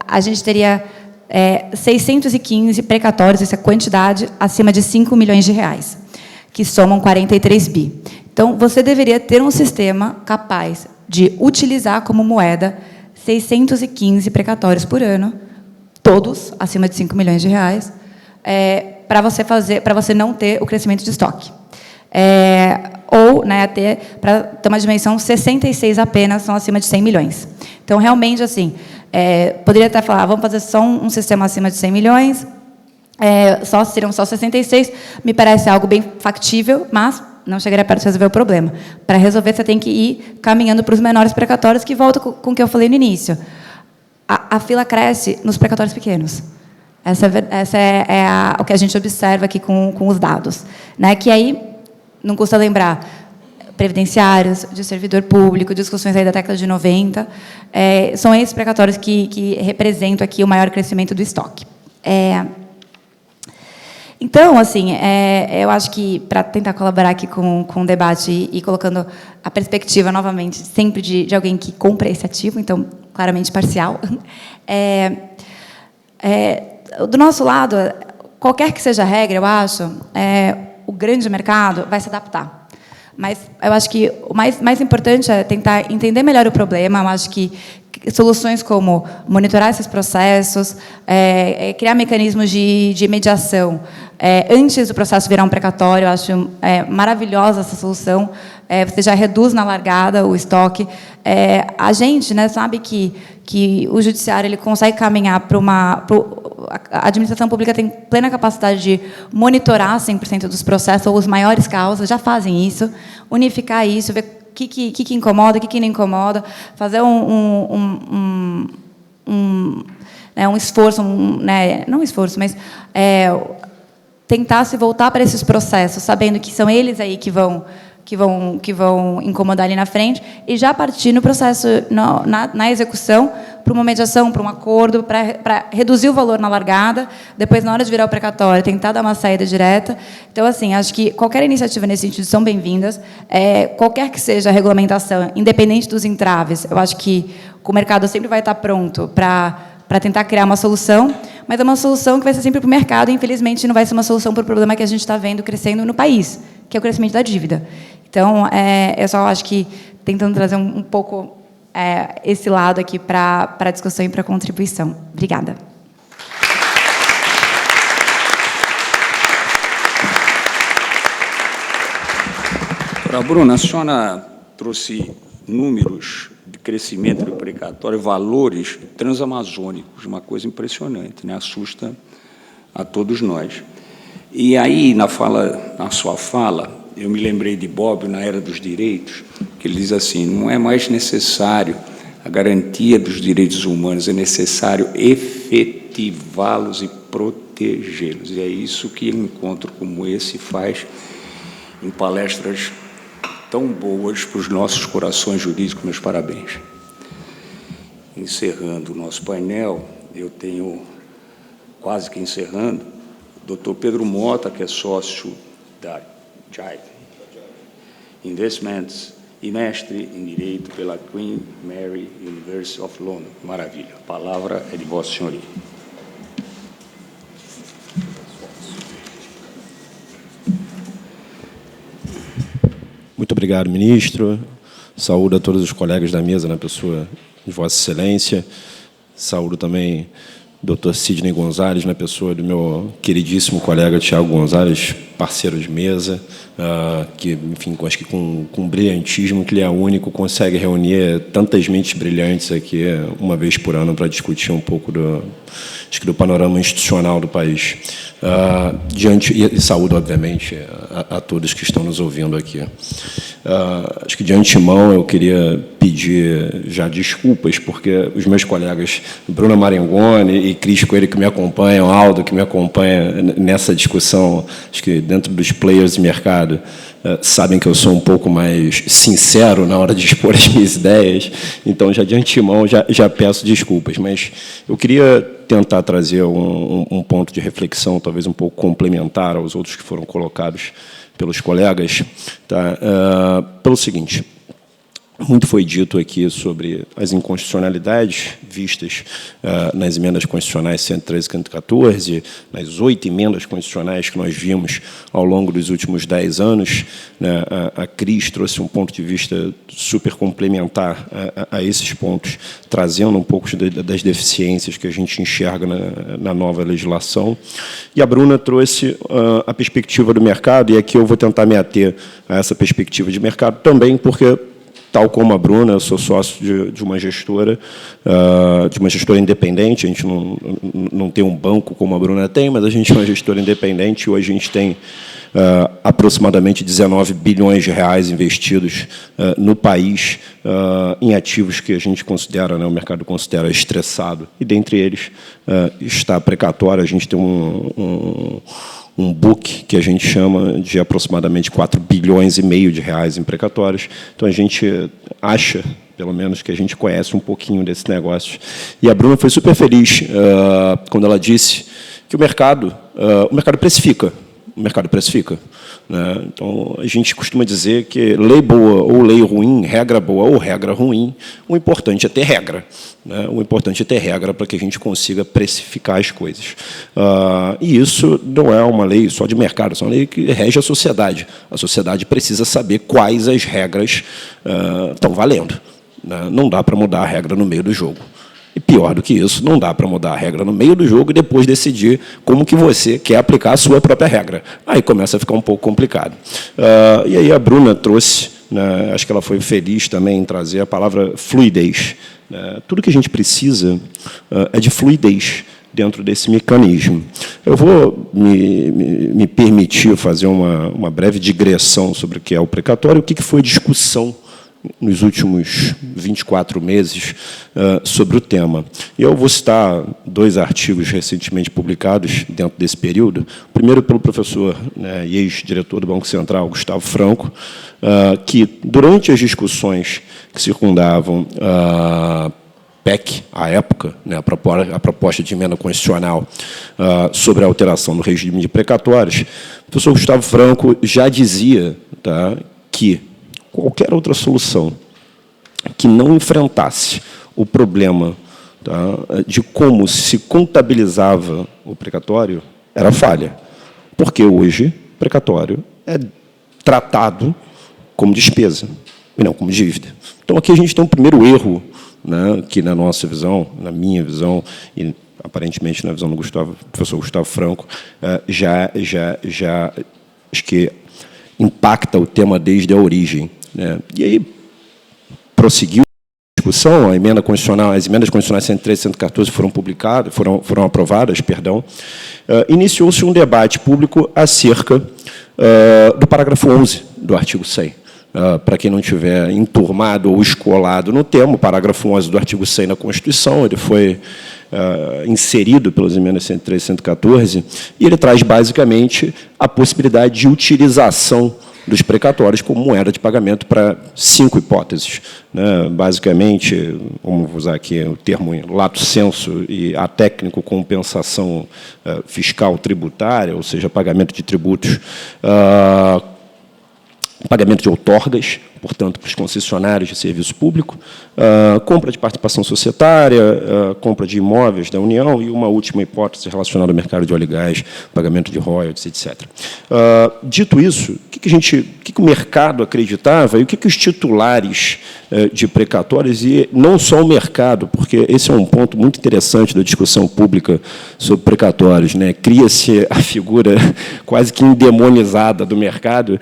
a gente teria 615 precatórios, essa quantidade, acima de 5 milhões de reais, que somam 43 bi. Então, você deveria ter um sistema capaz de utilizar como moeda 615 precatórios por ano, todos acima de 5 milhões de reais, para você não ter o crescimento de estoque. Ou, né, para ter uma dimensão, 66 apenas são acima de 100 milhões. Então, realmente, assim, poderia até falar, vamos fazer só um sistema acima de 100 milhões, seriam só 66, me parece algo bem factível, mas não chegaria perto de resolver o problema. Para resolver, você tem que ir caminhando para os menores precatórios, que volta com o que eu falei no início. A fila cresce nos precatórios pequenos. Essa o que a gente observa aqui com os dados. Né? Que aí, não custa lembrar, previdenciários, de servidor público, discussões aí da década de 90, são esses precatórios que representam aqui o maior crescimento do estoque. Então, assim, eu acho que, para tentar colaborar aqui com o debate e colocando a perspectiva, novamente, sempre de alguém que compra esse ativo, então, claramente parcial, do nosso lado, qualquer que seja a regra, eu acho, o grande mercado vai se adaptar. Mas eu acho que o mais importante é tentar entender melhor o problema. Eu acho que soluções como monitorar esses processos, criar mecanismos de mediação antes do processo virar um precatório, eu acho maravilhosa essa solução. Você já reduz na largada o estoque. A gente, né, sabe que o judiciário ele consegue caminhar para a administração pública tem plena capacidade de monitorar 100% dos processos, ou os maiores causas, já fazem isso, unificar isso, ver o que incomoda, o que não incomoda, fazer um esforço, né, não um esforço, mas tentar se voltar para esses processos, sabendo que são eles aí que vão incomodar ali na frente, e já partir no processo, na execução, para uma mediação, para um acordo, para reduzir o valor na largada, depois, na hora de virar o precatório, tentar dar uma saída direta. Então, assim, acho que qualquer iniciativa nesse sentido são bem-vindas. Qualquer que seja a regulamentação, independente dos entraves, eu acho que o mercado sempre vai estar pronto para tentar criar uma solução, mas é uma solução que vai ser sempre para o mercado, e, infelizmente, não vai ser uma solução para o problema que a gente está vendo crescendo no país, que é o crescimento da dívida. Então, eu só acho que, tentando trazer um pouco esse lado aqui para a discussão e para a contribuição. Obrigada. Bruna, a senhora trouxe números de crescimento do precatório, valores transamazônicos, uma coisa impressionante, né? Assusta a todos nós. E aí, na sua fala, eu me lembrei de Bobbio, na Era dos Direitos, que ele diz assim, não é mais necessário a garantia dos direitos humanos, é necessário efetivá-los e protegê-los. E é isso que um encontro como esse faz em palestras tão boas para os nossos corações jurídicos. Meus parabéns. Encerrando o nosso painel, eu tenho, quase que encerrando, o Dr. Pedro Mota, que é sócio da Jive Investments e mestre em Direito pela Queen Mary University of London. Maravilha. A palavra é de Vossa Senhoria. Muito obrigado, ministro. Saúdo a todos os colegas da mesa, na pessoa de Vossa Excelência. Saúdo também Dr. Sidney Gonzalez, na pessoa do meu queridíssimo colega Tiago Gonzalez, parceiro de mesa, que, enfim, acho que com brilhantismo, que ele é único, consegue reunir tantas mentes brilhantes aqui uma vez por ano para discutir um pouco do panorama institucional do país. E saúde, obviamente, a todos que estão nos ouvindo aqui. Acho que, de antemão, eu queria pedir já desculpas, porque os meus colegas Bruna Marangoni e Cris Coelho, que me acompanham, Aldo, que me acompanha nessa discussão, acho que dentro dos players de mercado, sabem que eu sou um pouco mais sincero na hora de expor as minhas ideias, então, já de antemão, já peço desculpas. Mas eu queria tentar trazer um ponto de reflexão, talvez um pouco complementar aos outros que foram colocados pelos colegas, tá? Pelo seguinte: muito foi dito aqui sobre as inconstitucionalidades vistas nas emendas constitucionais 113 e 114, nas 8 emendas constitucionais que nós vimos ao longo dos últimos 10 anos. Né? A Cris trouxe um ponto de vista super complementar a esses pontos, trazendo um pouco das deficiências que a gente enxerga na nova legislação. E a Bruna trouxe a perspectiva do mercado, e aqui eu vou tentar me ater a essa perspectiva de mercado também, porque, tal como a Bruna, eu sou sócio de uma gestora independente. A gente não tem um banco como a Bruna tem, mas a gente é uma gestora independente, e hoje a gente tem aproximadamente 19 bilhões de reais investidos no país em ativos que a gente considera, né, o mercado considera estressado, e dentre eles está precatório. A gente tem um book que a gente chama de aproximadamente 4 bilhões e meio de reais em precatórios. Então, a gente acha, pelo menos, que a gente conhece um pouquinho desses negócios. E a Bruna foi super feliz quando ela disse que o mercado precifica. O mercado precifica. Né? Então, a gente costuma dizer que lei boa ou lei ruim, regra boa ou regra ruim, o importante é ter regra. Né? O importante é ter regra para que a gente consiga precificar as coisas. E isso não é uma lei só de mercado, é uma lei que rege a sociedade. A sociedade precisa saber quais as regras estão valendo. Né? Não dá para mudar a regra no meio do jogo. E pior do que isso, não dá para mudar a regra no meio do jogo e depois decidir como que você quer aplicar a sua própria regra. Aí começa a ficar um pouco complicado. E aí a Bruna trouxe, né, acho que ela foi feliz também em trazer a palavra fluidez. Tudo que a gente precisa é de fluidez dentro desse mecanismo. Eu vou me permitir fazer uma breve digressão sobre o que é o precatório, o que foi discussão nos últimos 24 meses sobre o tema. Eu vou citar 2 artigos recentemente publicados dentro desse período. O primeiro pelo professor, né, e ex-diretor do Banco Central, Gustavo Franco, que, durante as discussões que circundavam PEC, à época, né, a proposta de emenda constitucional sobre a alteração do regime de precatórios, o professor Gustavo Franco já dizia, tá, que qualquer outra solução que não enfrentasse o problema, tá, de como se contabilizava o precatório era falha, porque hoje o precatório é tratado como despesa e não como dívida. Então, aqui a gente tem um primeiro erro, né, que, na nossa visão, na minha visão, e aparentemente na visão do professor Gustavo Franco, já acho que impacta o tema desde a origem. Né? E aí prosseguiu a discussão, as emendas constitucionais 113 e 114 foram aprovadas, perdão. Iniciou-se um debate público acerca do parágrafo 11 do artigo 100. Para quem não estiver enturmado ou escolado no tema, o parágrafo 11 do artigo 100 da Constituição, ele foi inserido pelas emendas 113 e 114, e ele traz, basicamente, a possibilidade de utilização dos precatórios como moeda de pagamento para 5 hipóteses. Né? Basicamente, vamos usar aqui o termo lato sensu e a técnico compensação fiscal tributária, ou seja, pagamento de tributos, pagamento de outorgas, portanto, para os concessionários de serviço público, compra de participação societária, compra de imóveis da União e uma última hipótese relacionada ao mercado de óleo e gás, pagamento de royalties, etc. Dito isso, o que o mercado acreditava e o que os titulares de precatórios, e não só o mercado, porque esse é um ponto muito interessante da discussão pública sobre precatórios, né? Cria-se a figura quase que endemonizada do mercado,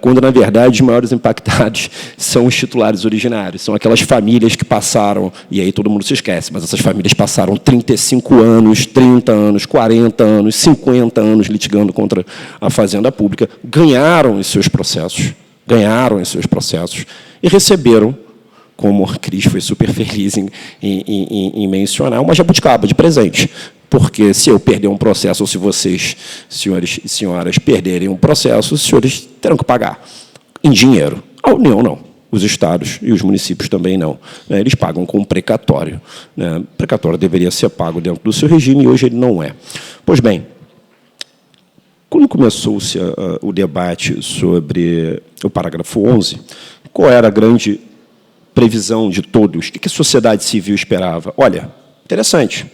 quando, na verdade, os maiores impactados são os titulares originários, são aquelas famílias que passaram, e aí todo mundo se esquece, mas essas famílias passaram 35 anos, 30 anos, 40 anos, 50 anos litigando contra a Fazenda Pública, ganharam os seus processos e receberam, como a Cris foi super feliz em mencionar, uma jabuticaba de presente. Porque se eu perder um processo, ou se vocês, senhores e senhoras, perderem um processo, os senhores terão que pagar em dinheiro. A União não, os estados e os municípios também não. Eles pagam com precatório. O precatório deveria ser pago dentro do seu regime, e hoje ele não é. Pois bem, quando começou-se o debate sobre o parágrafo 11, qual era a grande previsão de todos? O que a sociedade civil esperava? Olha, interessante.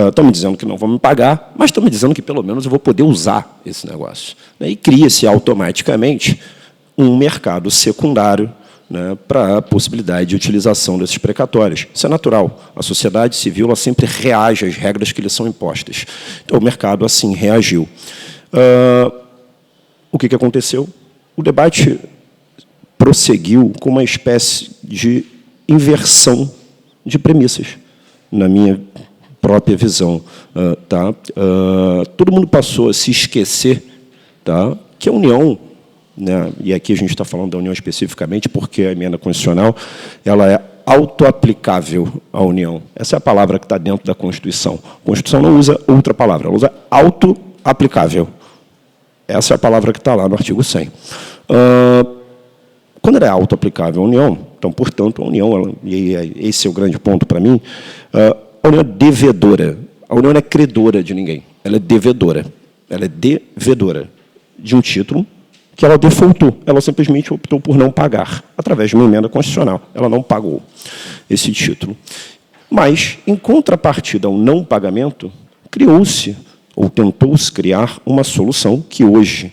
Estão me dizendo que não vão me pagar, mas estão me dizendo que, pelo menos, eu vou poder usar esse negócio. E cria-se automaticamente um mercado secundário, né, para a possibilidade de utilização desses precatórios. Isso é natural. A sociedade civil ela sempre reage às regras que lhe são impostas. Então, o mercado, assim, reagiu. O que aconteceu? O debate prosseguiu com uma espécie de inversão de premissas, na minha própria visão. Todo mundo passou a se esquecer, que a União, né, e aqui a gente está falando da União especificamente, porque a emenda constitucional ela é autoaplicável à União. Essa é a palavra que está dentro da Constituição. A Constituição não usa outra palavra, ela usa autoaplicável. Essa é a palavra que está lá no artigo 100. Quando ela é autoaplicável à União, então, portanto, a União, e esse é o grande ponto para mim, a União é devedora. A União não é credora de ninguém. Ela é devedora. Ela é devedora de um título que ela defaultou. Ela simplesmente optou por não pagar, através de uma emenda constitucional. Ela não pagou esse título. Mas, em contrapartida ao não pagamento, criou-se, ou tentou-se criar, uma solução que hoje,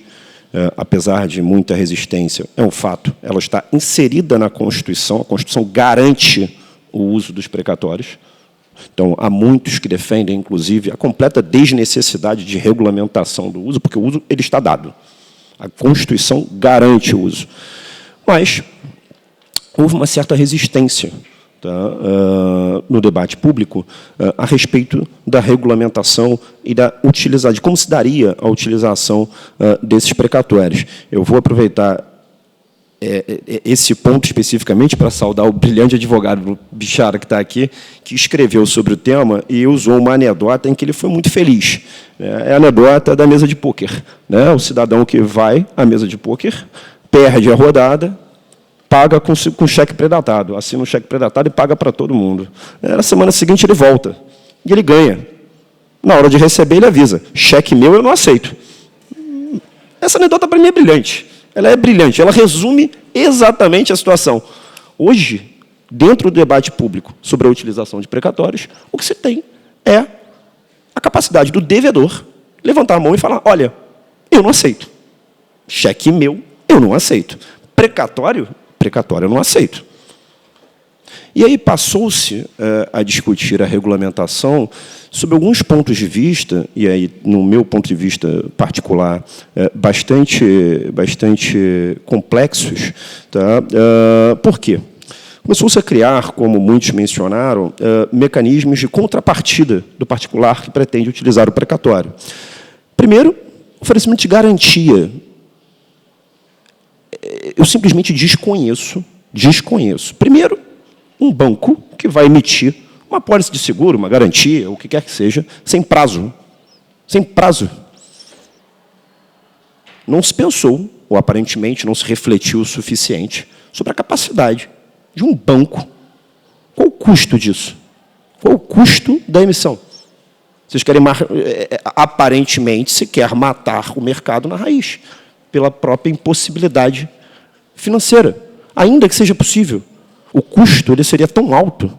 apesar de muita resistência, é um fato, ela está inserida na Constituição, a Constituição garante o uso dos precatórios. Então, há muitos que defendem, inclusive, a completa desnecessidade de regulamentação do uso, porque o uso ele está dado. A Constituição garante o uso. Mas houve uma certa resistência no debate público a respeito da regulamentação e da utilização, de como se daria a utilização desses precatórios. Eu vou aproveitar esse ponto especificamente para saudar o brilhante advogado Bichara, que está aqui, que escreveu sobre o tema e usou uma anedota em que ele foi muito feliz. É a anedota da mesa de pôquer. O cidadão que vai à mesa de pôquer, perde a rodada, paga com cheque predatado, assina um cheque predatado e paga para todo mundo. Na semana seguinte ele volta e ele ganha. Na hora de receber ele avisa, cheque meu eu não aceito. Essa anedota para mim é brilhante. Ela é brilhante, ela resume exatamente a situação. Hoje, dentro do debate público sobre a utilização de precatórios, o que se tem é a capacidade do devedor levantar a mão e falar, olha, eu não aceito. Cheque meu, eu não aceito. Precatório eu não aceito. E aí passou-se a discutir a regulamentação sob alguns pontos de vista, e aí, no meu ponto de vista particular, bastante complexos. Por quê? Começou-se a criar, como muitos mencionaram, mecanismos de contrapartida do particular que pretende utilizar o precatório. Primeiro, oferecimento de garantia. Eu simplesmente desconheço. Primeiro, um banco que vai emitir uma apólice de seguro, uma garantia, o que quer que seja, sem prazo. Sem prazo. Não se pensou, ou aparentemente não se refletiu o suficiente, sobre a capacidade de um banco. Qual o custo disso? Qual o custo da emissão? Vocês querem, aparentemente, se quer matar o mercado na raiz, pela própria impossibilidade financeira. ainda que seja possível, o custo ele seria tão alto.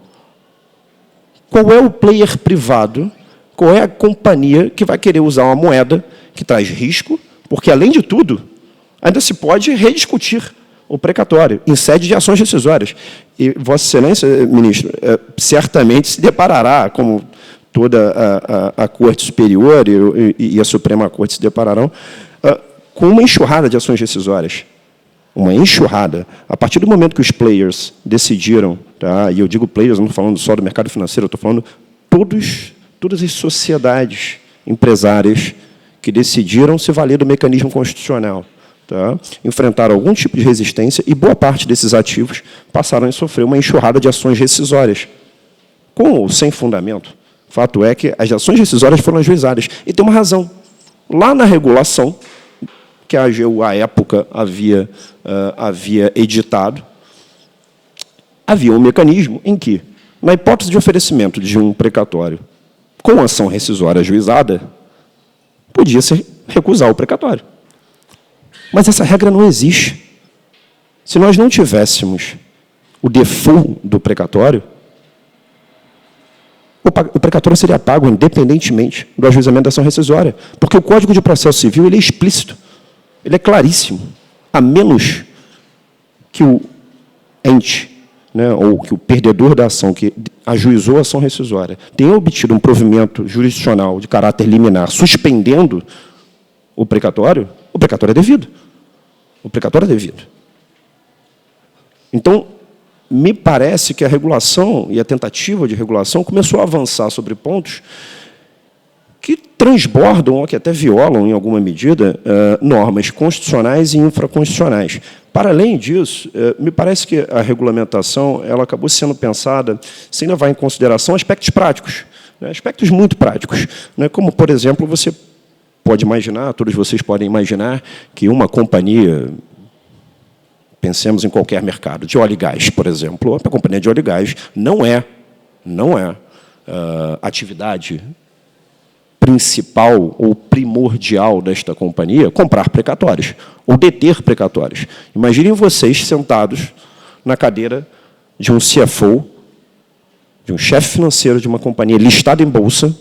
Qual é o player privado, qual é a companhia que vai querer usar uma moeda que traz risco, porque, além de tudo, ainda se pode rediscutir o precatório em sede de ações rescisórias. E Vossa Excelência, ministro, certamente se deparará, como toda a Corte Superior e a Suprema Corte se depararão, com uma enxurrada de ações rescisórias. Uma enxurrada. A partir do momento que os players decidiram, tá? E eu digo players, não estou falando só do mercado financeiro, eu estou falando todas as sociedades empresárias que decidiram se valer do mecanismo constitucional, tá? Enfrentaram algum tipo de resistência e boa parte desses ativos passaram a sofrer uma enxurrada de ações rescisórias, com ou sem fundamento. O fato é que as ações rescisórias foram ajuizadas. E tem uma razão. Lá na regulação, que a AGU, à época, havia editado, havia um mecanismo em que, na hipótese de oferecimento de um precatório com ação rescisória ajuizada, podia-se recusar o precatório. Mas essa regra não existe. Se nós não tivéssemos o default do precatório, o precatório seria pago independentemente do ajuizamento da ação rescisória, porque o Código de Processo Civil ele é explícito, ele é claríssimo, a menos que o ente, né, ou que o perdedor da ação que ajuizou a ação rescisória tenha obtido um provimento jurisdicional de caráter liminar suspendendo o precatório é devido. O precatório é devido. Então, me parece que a regulação e a tentativa de regulação começou a avançar sobre pontos que transbordam, ou que até violam, em alguma medida, normas constitucionais e infraconstitucionais. Para além disso, me parece que a regulamentação ela acabou sendo pensada sem levar em consideração aspectos práticos, né, aspectos muito práticos, né, como, por exemplo, você pode imaginar, todos vocês podem imaginar, que uma companhia, pensemos em qualquer mercado, de óleo e gás, por exemplo, a companhia de óleo e gás não é atividade principal ou primordial desta companhia comprar precatórios ou deter precatórios. Imaginem vocês sentados na cadeira de um CFO, de um chefe financeiro de uma companhia listada em bolsa,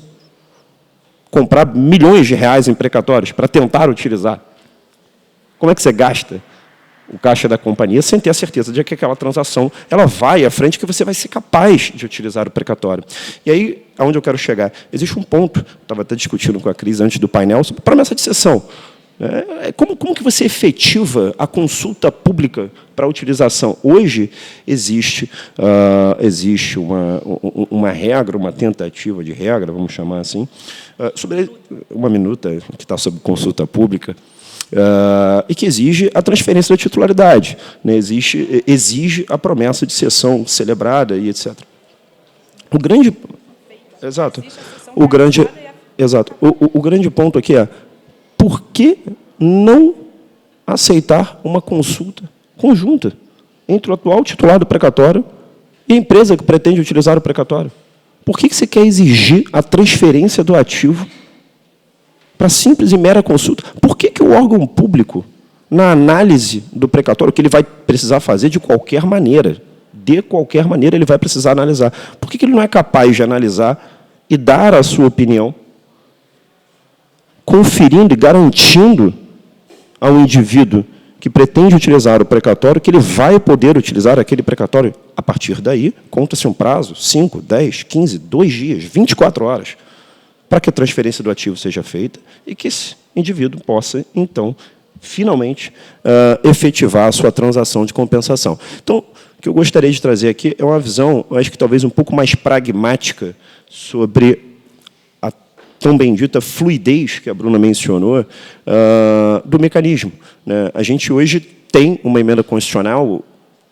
comprar milhões de reais em precatórios para tentar utilizar. Como é que você gasta o caixa da companhia sem ter a certeza de que aquela transação ela vai à frente, que você vai ser capaz de utilizar o precatório? E aí, aonde eu quero chegar? Existe um ponto, estava até discutindo com a Cris antes do painel, sobre promessa de cessão. Como que você efetiva a consulta pública para a utilização? Hoje existe uma regra, uma tentativa de regra, vamos chamar assim, sobre uma minuta que está sob consulta pública, e que exige a transferência da titularidade, né? Exige a promessa de cessão celebrada e etc. O grande ponto aqui é: por que não aceitar uma consulta conjunta entre o atual titular do precatório e a empresa que pretende utilizar o precatório? Por que você quer exigir a transferência do ativo para simples e mera consulta? Por que o órgão público, na análise do precatório, que ele vai precisar fazer de qualquer maneira, ele vai precisar analisar, por que ele não é capaz de analisar e dar a sua opinião, conferindo e garantindo ao indivíduo que pretende utilizar o precatório que ele vai poder utilizar aquele precatório? A partir daí, conta-se um prazo, 5, 10, 15, 2 dias, 24 horas, para que a transferência do ativo seja feita e que esse indivíduo possa, então, finalmente, efetivar a sua transação de compensação. Então, o que eu gostaria de trazer aqui é uma visão, eu acho que talvez um pouco mais pragmática, sobre a tão bendita fluidez que a Bruna mencionou, do mecanismo, né? A gente hoje tem uma emenda constitucional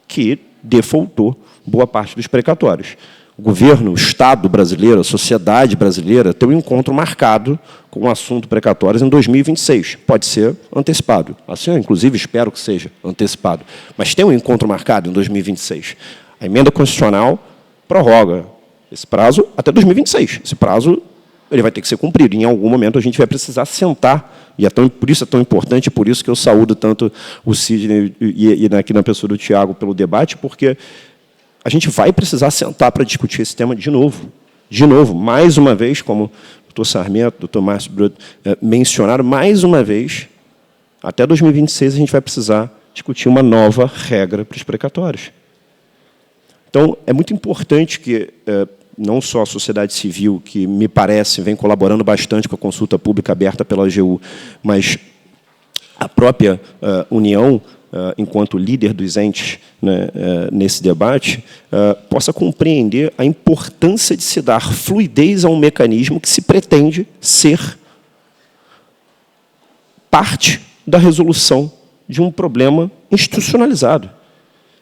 que defaultou boa parte dos precatórios. O governo, o Estado brasileiro, a sociedade brasileira, tem um encontro marcado com o assunto precatórios em 2026. Pode ser antecipado. Assim, eu, inclusive, espero que seja antecipado. Mas tem um encontro marcado em 2026. A emenda constitucional prorroga esse prazo até 2026. Esse prazo ele vai ter que ser cumprido. Em algum momento a gente vai precisar sentar, e por isso é tão importante, por isso que eu saúdo tanto o Sidney e aqui na pessoa do Tiago pelo debate, porque a gente vai precisar sentar para discutir esse tema de novo. De novo, mais uma vez, como o doutor Sarmento, o doutor Márcio Bruto mencionaram, mais uma vez, até 2026 a gente vai precisar discutir uma nova regra para os precatórios. Então, é muito importante que não só a sociedade civil, que me parece vem colaborando bastante com a consulta pública aberta pela AGU, mas a própria União, enquanto líder dos entes, né, nesse debate, possa compreender a importância de se dar fluidez a um mecanismo que se pretende ser parte da resolução de um problema institucionalizado.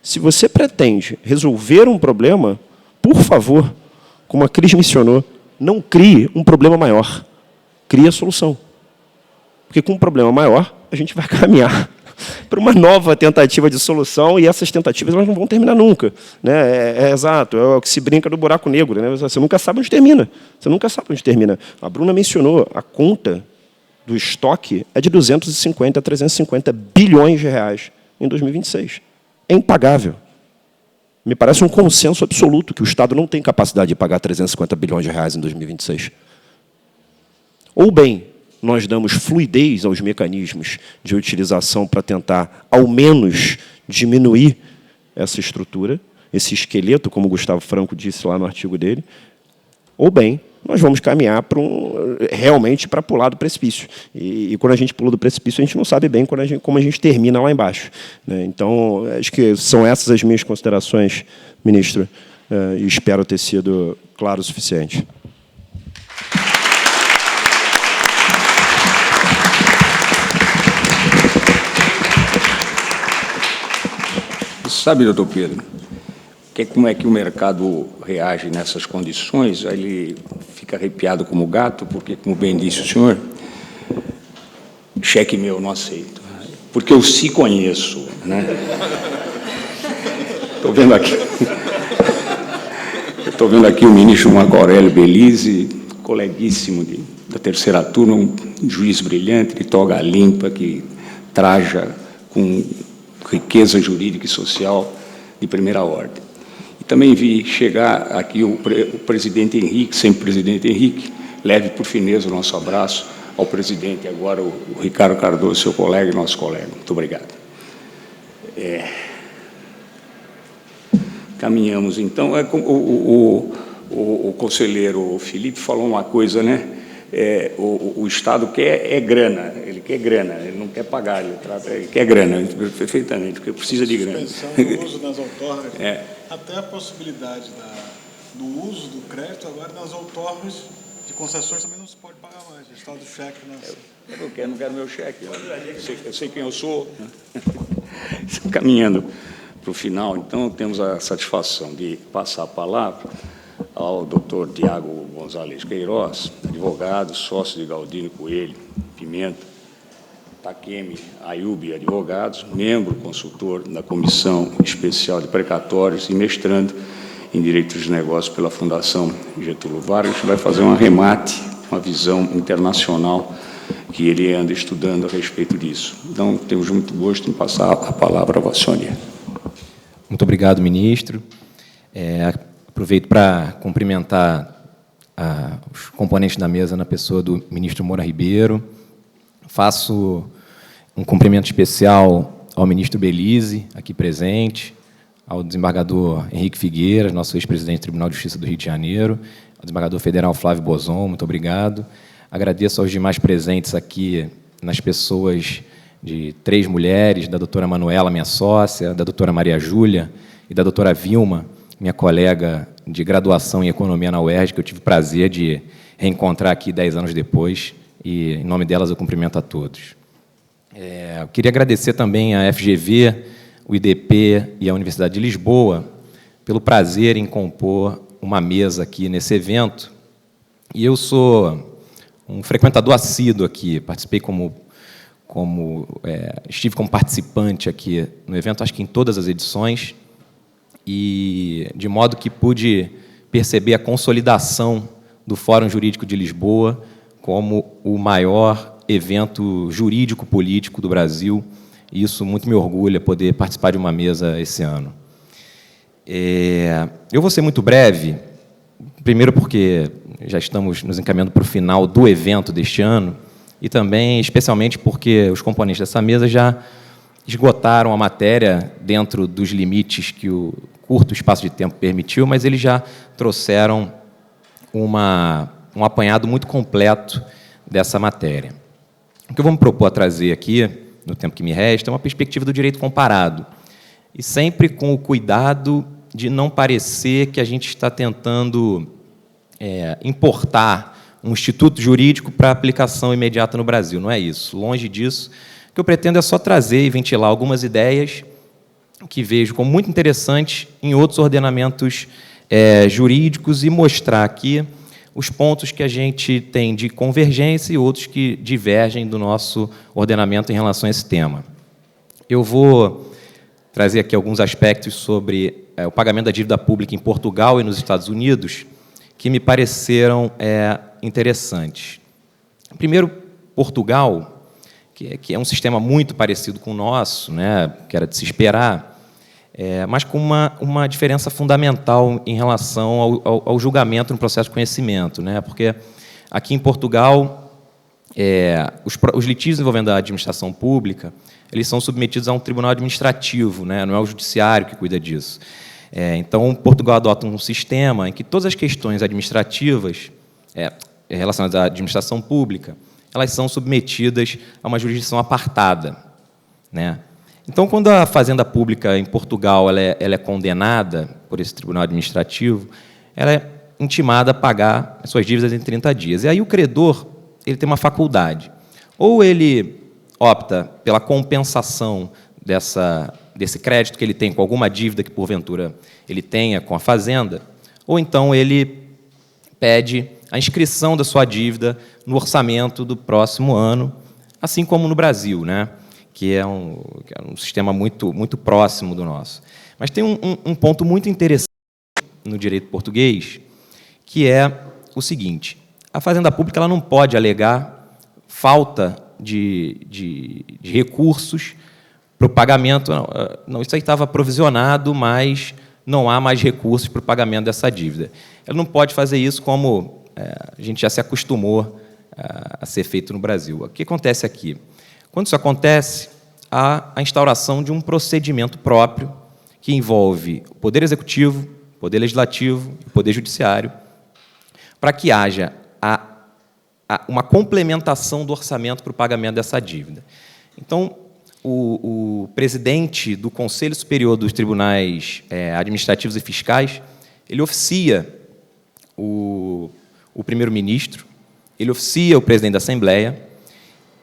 Se você pretende resolver um problema, por favor, como a Cris mencionou, não crie um problema maior. Crie a solução. Porque com um problema maior, a gente vai caminhar para uma nova tentativa de solução, e essas tentativas elas não vão terminar nunca. Né? Exato, é o que se brinca do buraco negro. Né? Você nunca sabe onde termina. Você nunca sabe onde termina. A Bruna mencionou, a conta do estoque é de 250 a 350 bilhões de reais em 2026. É impagável. Me parece um consenso absoluto que o Estado não tem capacidade de pagar 350 bilhões de reais em 2026. Ou bem, nós damos fluidez aos mecanismos de utilização para tentar, ao menos, diminuir essa estrutura, esse esqueleto, como o Gustavo Franco disse lá no artigo dele, ou bem, nós vamos caminhar realmente para pular do precipício. E quando a gente pula do precipício, a gente não sabe bem como a gente termina lá embaixo. Né? Então, acho que são essas as minhas considerações, ministro, e espero ter sido claro o suficiente. Sabe, doutor Pedro, como é que o mercado reage nessas condições? Ele fica arrepiado como gato, porque, como bem disse o senhor, cheque meu, não aceito. Porque eu se conheço. Né? Estou vendo aqui o ministro Marco Aurélio Belize, coleguíssimo da terceira turma, um juiz brilhante, de toga limpa, que traja com riqueza jurídica e social de primeira ordem. Também vi chegar aqui o presidente Henrique, sempre presidente Henrique, leve por fineza o nosso abraço ao presidente, agora o Ricardo Cardoso, seu colega e nosso colega. Muito obrigado. Caminhamos, então. O conselheiro Felipe falou uma coisa, né? O Estado quer grana, ele quer grana, ele não quer pagar, ele quer grana, perfeitamente, porque precisa de grana. Suspensão do uso das outorgas, até a possibilidade do uso do crédito agora nas outorgas de concessões também não se pode pagar mais, o estado do cheque. Eu não quero meu cheque, eu sei quem eu sou. Caminhando para o final, então, temos a satisfação de passar a palavra ao doutor Tiago Gonzalez Queiroz, advogado, sócio de Galdino Coelho, Pimenta, Takemi Ayubi Advogados, membro consultor da Comissão Especial de Precatórios e mestrando em Direito de Negócios pela Fundação Getúlio Vargas. A gente vai fazer um arremate, uma visão internacional que ele anda estudando a respeito disso. Então, temos muito gosto em passar a palavra a Vossa Senhoria. Muito obrigado, ministro. Aproveito para cumprimentar os componentes da mesa na pessoa do ministro Moura Ribeiro. Faço um cumprimento especial ao ministro Belize, aqui presente, ao desembargador Henrique Figueiras, nosso ex-presidente do Tribunal de Justiça do Rio de Janeiro, ao desembargador federal Flávio Bozon, muito obrigado. Agradeço aos demais presentes aqui, nas pessoas de 3 mulheres, da doutora Manuela, minha sócia, da doutora Maria Júlia e da doutora Vilma, minha colega de graduação em Economia na UERJ, que eu tive o prazer de reencontrar aqui 10 anos depois, e, em nome delas, eu cumprimento a todos. Eu queria agradecer também à FGV, o IDP e a Universidade de Lisboa pelo prazer em compor uma mesa aqui nesse evento. E eu sou um frequentador assíduo aqui, participei estive como participante aqui no evento, acho que em todas as edições, e de modo que pude perceber a consolidação do Fórum Jurídico de Lisboa como o maior evento jurídico-político do Brasil, e isso muito me orgulha poder participar de uma mesa esse ano. Eu vou ser muito breve, primeiro porque já estamos nos encaminhando para o final do evento deste ano, e também, especialmente, porque os componentes dessa mesa já esgotaram a matéria dentro dos limites que o curto espaço de tempo permitiu, mas eles já trouxeram um apanhado muito completo dessa matéria. O que eu vou me propor a trazer aqui, no tempo que me resta, é uma perspectiva do direito comparado, e sempre com o cuidado de não parecer que a gente está tentando importar um instituto jurídico para aplicação imediata no Brasil. Não é isso. Longe disso. O que eu pretendo é só trazer e ventilar algumas ideias que vejo como muito interessantes em outros ordenamentos jurídicos e mostrar aqui os pontos que a gente tem de convergência e outros que divergem do nosso ordenamento em relação a esse tema. Eu vou trazer aqui alguns aspectos sobre o pagamento da dívida pública em Portugal e nos Estados Unidos que me pareceram interessantes. Primeiro, Portugal, que é um sistema muito parecido com o nosso, né, que era de se esperar, mas com uma diferença fundamental em relação ao julgamento no processo de conhecimento, né, porque aqui em Portugal, os litígios envolvendo a administração pública, eles são submetidos a um tribunal administrativo, né, não é o judiciário que cuida disso. Então, Portugal adota um sistema em que todas as questões administrativas relacionadas à administração pública, elas são submetidas a uma jurisdição apartada, né? Então, quando a fazenda pública em Portugal ela é condenada por esse tribunal administrativo, ela é intimada a pagar as suas dívidas em 30 dias. E aí o credor ele tem uma faculdade. Ou ele opta pela compensação desse crédito que ele tem com alguma dívida que, porventura, ele tenha com a fazenda, ou então ele pede a inscrição da sua dívida no orçamento do próximo ano, assim como no Brasil, né? Que é um sistema muito, muito próximo do nosso. Mas tem um ponto muito interessante no direito português, que é o seguinte: a fazenda pública ela não pode alegar falta de recursos para o pagamento. Não, isso aí estava provisionado, mas não há mais recursos para o pagamento dessa dívida. Ela não pode fazer isso como a gente já se acostumou a ser feito no Brasil. O que acontece aqui? Quando isso acontece, há a instauração de um procedimento próprio que envolve o Poder Executivo, o Poder Legislativo e o Poder Judiciário, para que haja uma complementação do orçamento para o pagamento dessa dívida. Então, o presidente do Conselho Superior dos Tribunais Administrativos e Fiscais, ele oficia o primeiro-ministro, ele oficia o presidente da Assembleia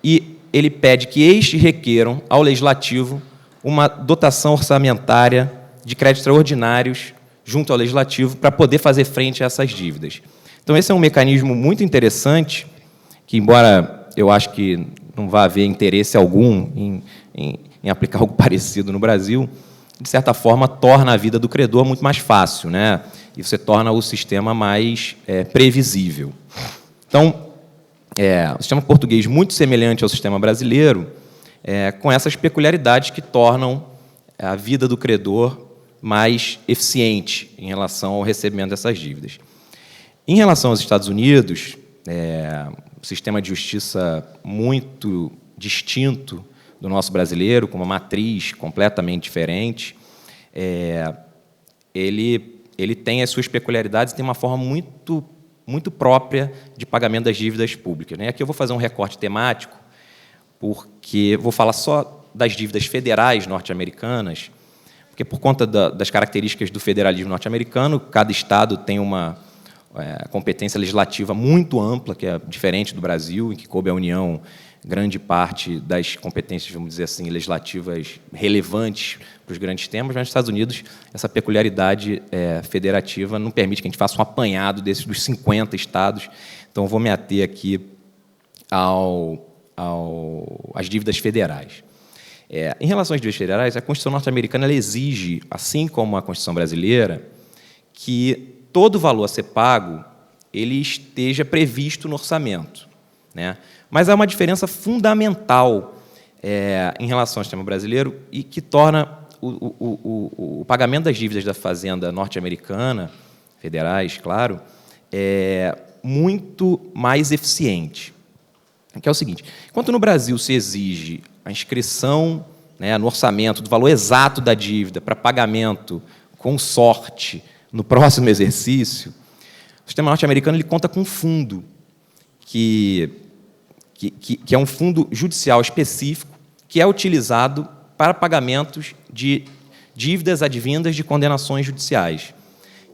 e ele pede que estes requeram ao Legislativo uma dotação orçamentária de créditos extraordinários junto ao Legislativo para poder fazer frente a essas dívidas. Então, esse é um mecanismo muito interessante, que, embora eu acho que não vá haver interesse algum em aplicar algo parecido no Brasil, de certa forma, torna a vida do credor muito mais fácil, né? E você torna o sistema mais previsível. Então, o sistema português muito semelhante ao sistema brasileiro, com essas peculiaridades que tornam a vida do credor mais eficiente em relação ao recebimento dessas dívidas. Em relação aos Estados Unidos, um sistema de justiça muito distinto do nosso brasileiro, com uma matriz completamente diferente, ele tem as suas peculiaridades e tem uma forma muito, muito própria de pagamento das dívidas públicas, né? Aqui eu vou fazer um recorte temático, porque vou falar só das dívidas federais norte-americanas, porque, por conta das características do federalismo norte-americano, cada estado tem uma competência legislativa muito ampla, que é diferente do Brasil, em que coube à União grande parte das competências, vamos dizer assim, legislativas relevantes para os grandes temas, mas nos Estados Unidos essa peculiaridade federativa não permite que a gente faça um apanhado dos 50 estados. Então, vou me ater aqui às dívidas federais. Em relação às dívidas federais, a Constituição norte-americana ela exige, assim como a Constituição brasileira, que todo valor a ser pago ele esteja previsto no orçamento, né? Mas há uma diferença fundamental em relação ao sistema brasileiro e que torna o pagamento das dívidas da Fazenda norte-americana, federais, claro, muito mais eficiente. Que é o seguinte: enquanto no Brasil se exige a inscrição, né, no orçamento do valor exato da dívida para pagamento com sorte no próximo exercício, o sistema norte-americano ele conta com um fundo que é um fundo judicial específico que é utilizado para pagamentos de dívidas advindas de condenações judiciais.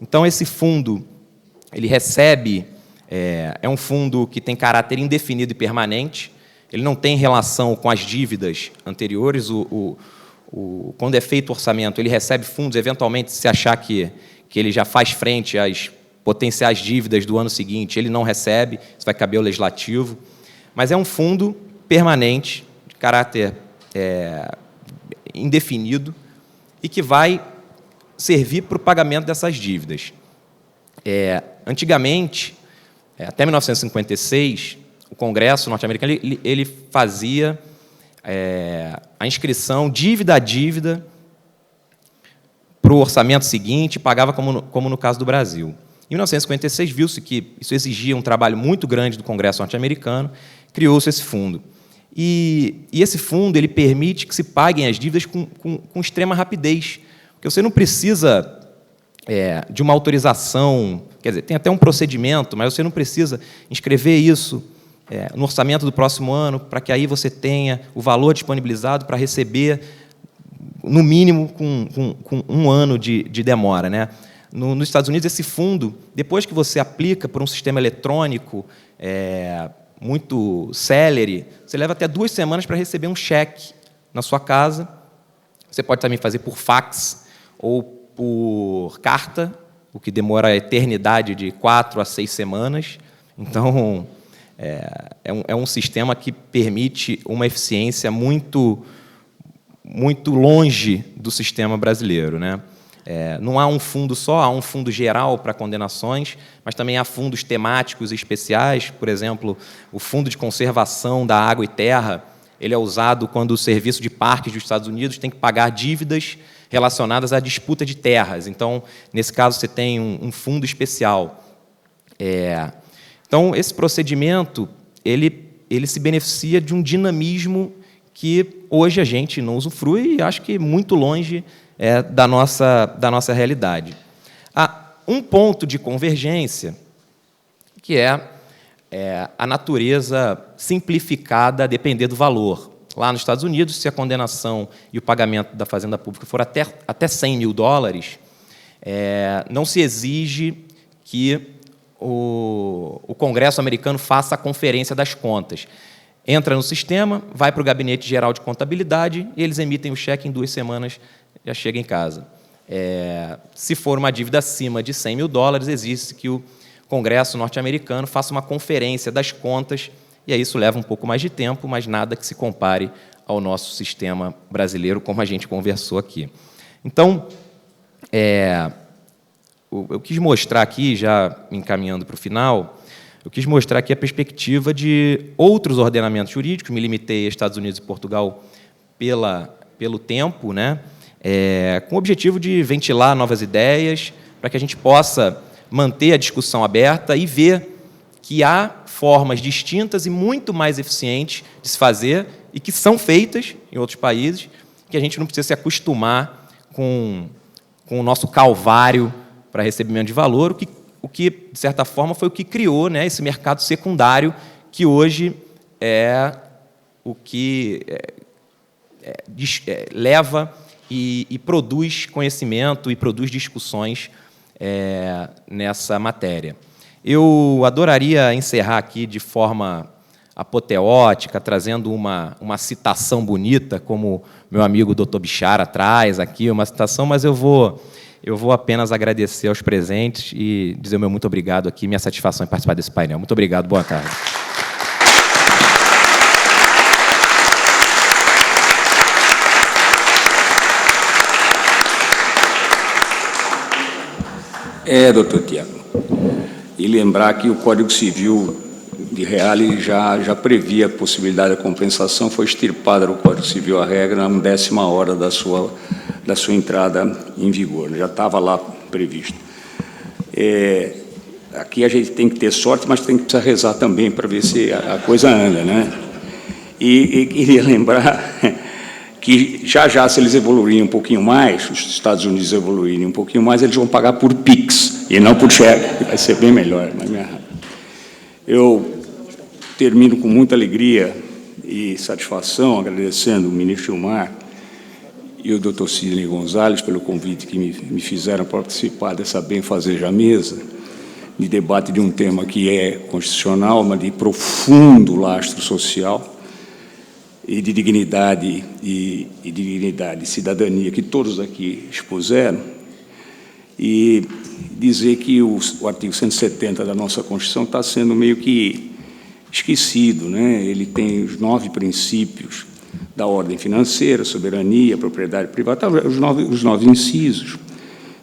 Então, esse fundo ele recebe, é um fundo que tem caráter indefinido e permanente, ele não tem relação com as dívidas anteriores. Quando é feito o orçamento, ele recebe fundos, eventualmente, se achar que ele já faz frente às potenciais dívidas do ano seguinte, ele não recebe, isso vai caber ao Legislativo, mas é um fundo permanente, de caráter indefinido, e que vai servir para o pagamento dessas dívidas. Antigamente, até 1956, o Congresso norte-americano ele fazia a inscrição dívida a dívida para o orçamento seguinte, pagava como no caso do Brasil. Em 1956, viu-se que isso exigia um trabalho muito grande do Congresso norte-americano, criou-se esse fundo. E esse fundo ele permite que se paguem as dívidas com extrema rapidez, porque você não precisa de uma autorização, quer dizer, tem até um procedimento, mas você não precisa inscrever isso no orçamento do próximo ano, para que aí você tenha o valor disponibilizado para receber, no mínimo, com um ano de demora, né? Nos Estados Unidos, esse fundo, depois que você aplica por um sistema eletrônico muito célere, você leva até 2 semanas para receber um cheque na sua casa. Você pode também fazer por fax ou por carta, o que demora a eternidade de 4 a 6 semanas. Então, é um sistema que permite uma eficiência muito longe do sistema brasileiro, né? Não há um fundo só, há um fundo geral para condenações, mas também há fundos temáticos especiais. Por exemplo, o Fundo de Conservação da Água e Terra, ele é usado quando o Serviço de Parques dos Estados Unidos tem que pagar dívidas relacionadas à disputa de terras. Então, nesse caso, você tem um fundo especial. Então, esse procedimento ele se beneficia de um dinamismo que hoje a gente não usufrui e acho que muito longe da nossa realidade. Há um ponto de convergência, que é a natureza simplificada a depender do valor. Lá nos Estados Unidos, se a condenação e o pagamento da Fazenda Pública for até $100 mil, não se exige que o Congresso americano faça a conferência das contas. Entra no sistema, vai para o Gabinete Geral de Contabilidade e eles emitem o cheque em 2 semanas, já chega em casa. Se for uma dívida acima de $100 mil, exige que o Congresso norte-americano faça uma conferência das contas, e aí isso leva um pouco mais de tempo, mas nada que se compare ao nosso sistema brasileiro, como a gente conversou aqui. Então, eu quis mostrar aqui, já me encaminhando para o final, eu quis mostrar aqui a perspectiva de outros ordenamentos jurídicos, me limitei a Estados Unidos e Portugal pelo tempo, né? Com o objetivo de ventilar novas ideias, para que a gente possa manter a discussão aberta e ver que há formas distintas e muito mais eficientes de se fazer e que são feitas em outros países, que a gente não precisa se acostumar com o nosso calvário para recebimento de valor, o que, de certa forma, foi o que criou, né, esse mercado secundário, que hoje é o que leva e produz conhecimento e produz discussões nessa matéria. Eu adoraria encerrar aqui de forma apoteótica, trazendo uma citação bonita, como meu amigo Dr. Bichara traz aqui, uma citação, mas eu vou apenas agradecer aos presentes e dizer o meu muito obrigado aqui, minha satisfação em participar desse painel. Muito obrigado, boa tarde. Doutor Tiago, e lembrar que o Código Civil de Reale já previa a possibilidade da compensação, foi extirpada do Código Civil a regra na 10ª hora da sua entrada em vigor, já estava lá previsto. Aqui a gente tem que ter sorte, mas tem que precisar rezar também para ver se a coisa anda, né? E queria lembrar que já se eles evoluírem um pouquinho mais, os Estados Unidos evoluírem um pouquinho mais, eles vão pagar por PIX e não por cheque, vai ser bem melhor. Eu termino com muita alegria e satisfação, agradecendo o ministro Gilmar e o doutor Sidney Gonzalez pelo convite que me fizeram para participar dessa benfazeja mesa, de debate de um tema que é constitucional, mas de profundo lastro social e de dignidade e cidadania que todos aqui expuseram, e dizer que o artigo 170 da nossa Constituição está sendo meio que esquecido, né? Ele tem os 9 princípios da ordem financeira, soberania, propriedade privada, os 9 incisos,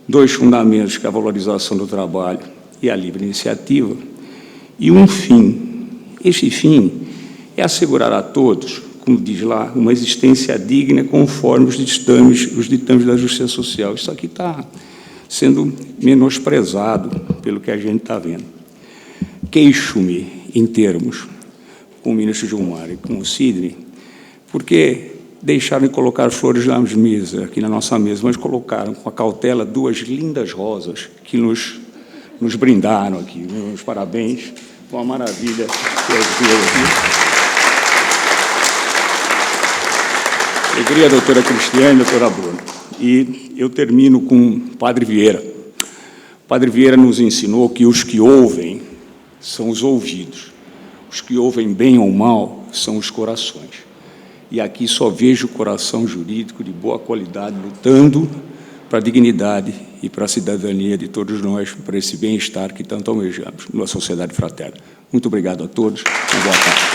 2 fundamentos, que é a valorização do trabalho e a livre iniciativa, e um fim. Este fim é assegurar a todos, como diz lá, uma existência digna conforme os ditames da justiça social. Isso aqui está sendo menosprezado pelo que a gente está vendo. Queixo-me em termos com o ministro Gilmar e com o Sidney, porque deixaram de colocar flores nas mesas, aqui na nossa mesa, mas colocaram com a cautela 2 lindas rosas que nos brindaram aqui. Meus parabéns, foi uma maravilha ter as duas aqui. Alegria, doutora Cristiane e doutora Bruna. E eu termino com o Padre Vieira. O Padre Vieira nos ensinou que os que ouvem são os ouvidos, os que ouvem bem ou mal são os corações. E aqui só vejo o coração jurídico de boa qualidade lutando para a dignidade e para a cidadania de todos nós, para esse bem-estar que tanto almejamos numa sociedade fraterna. Muito obrigado a todos e boa tarde.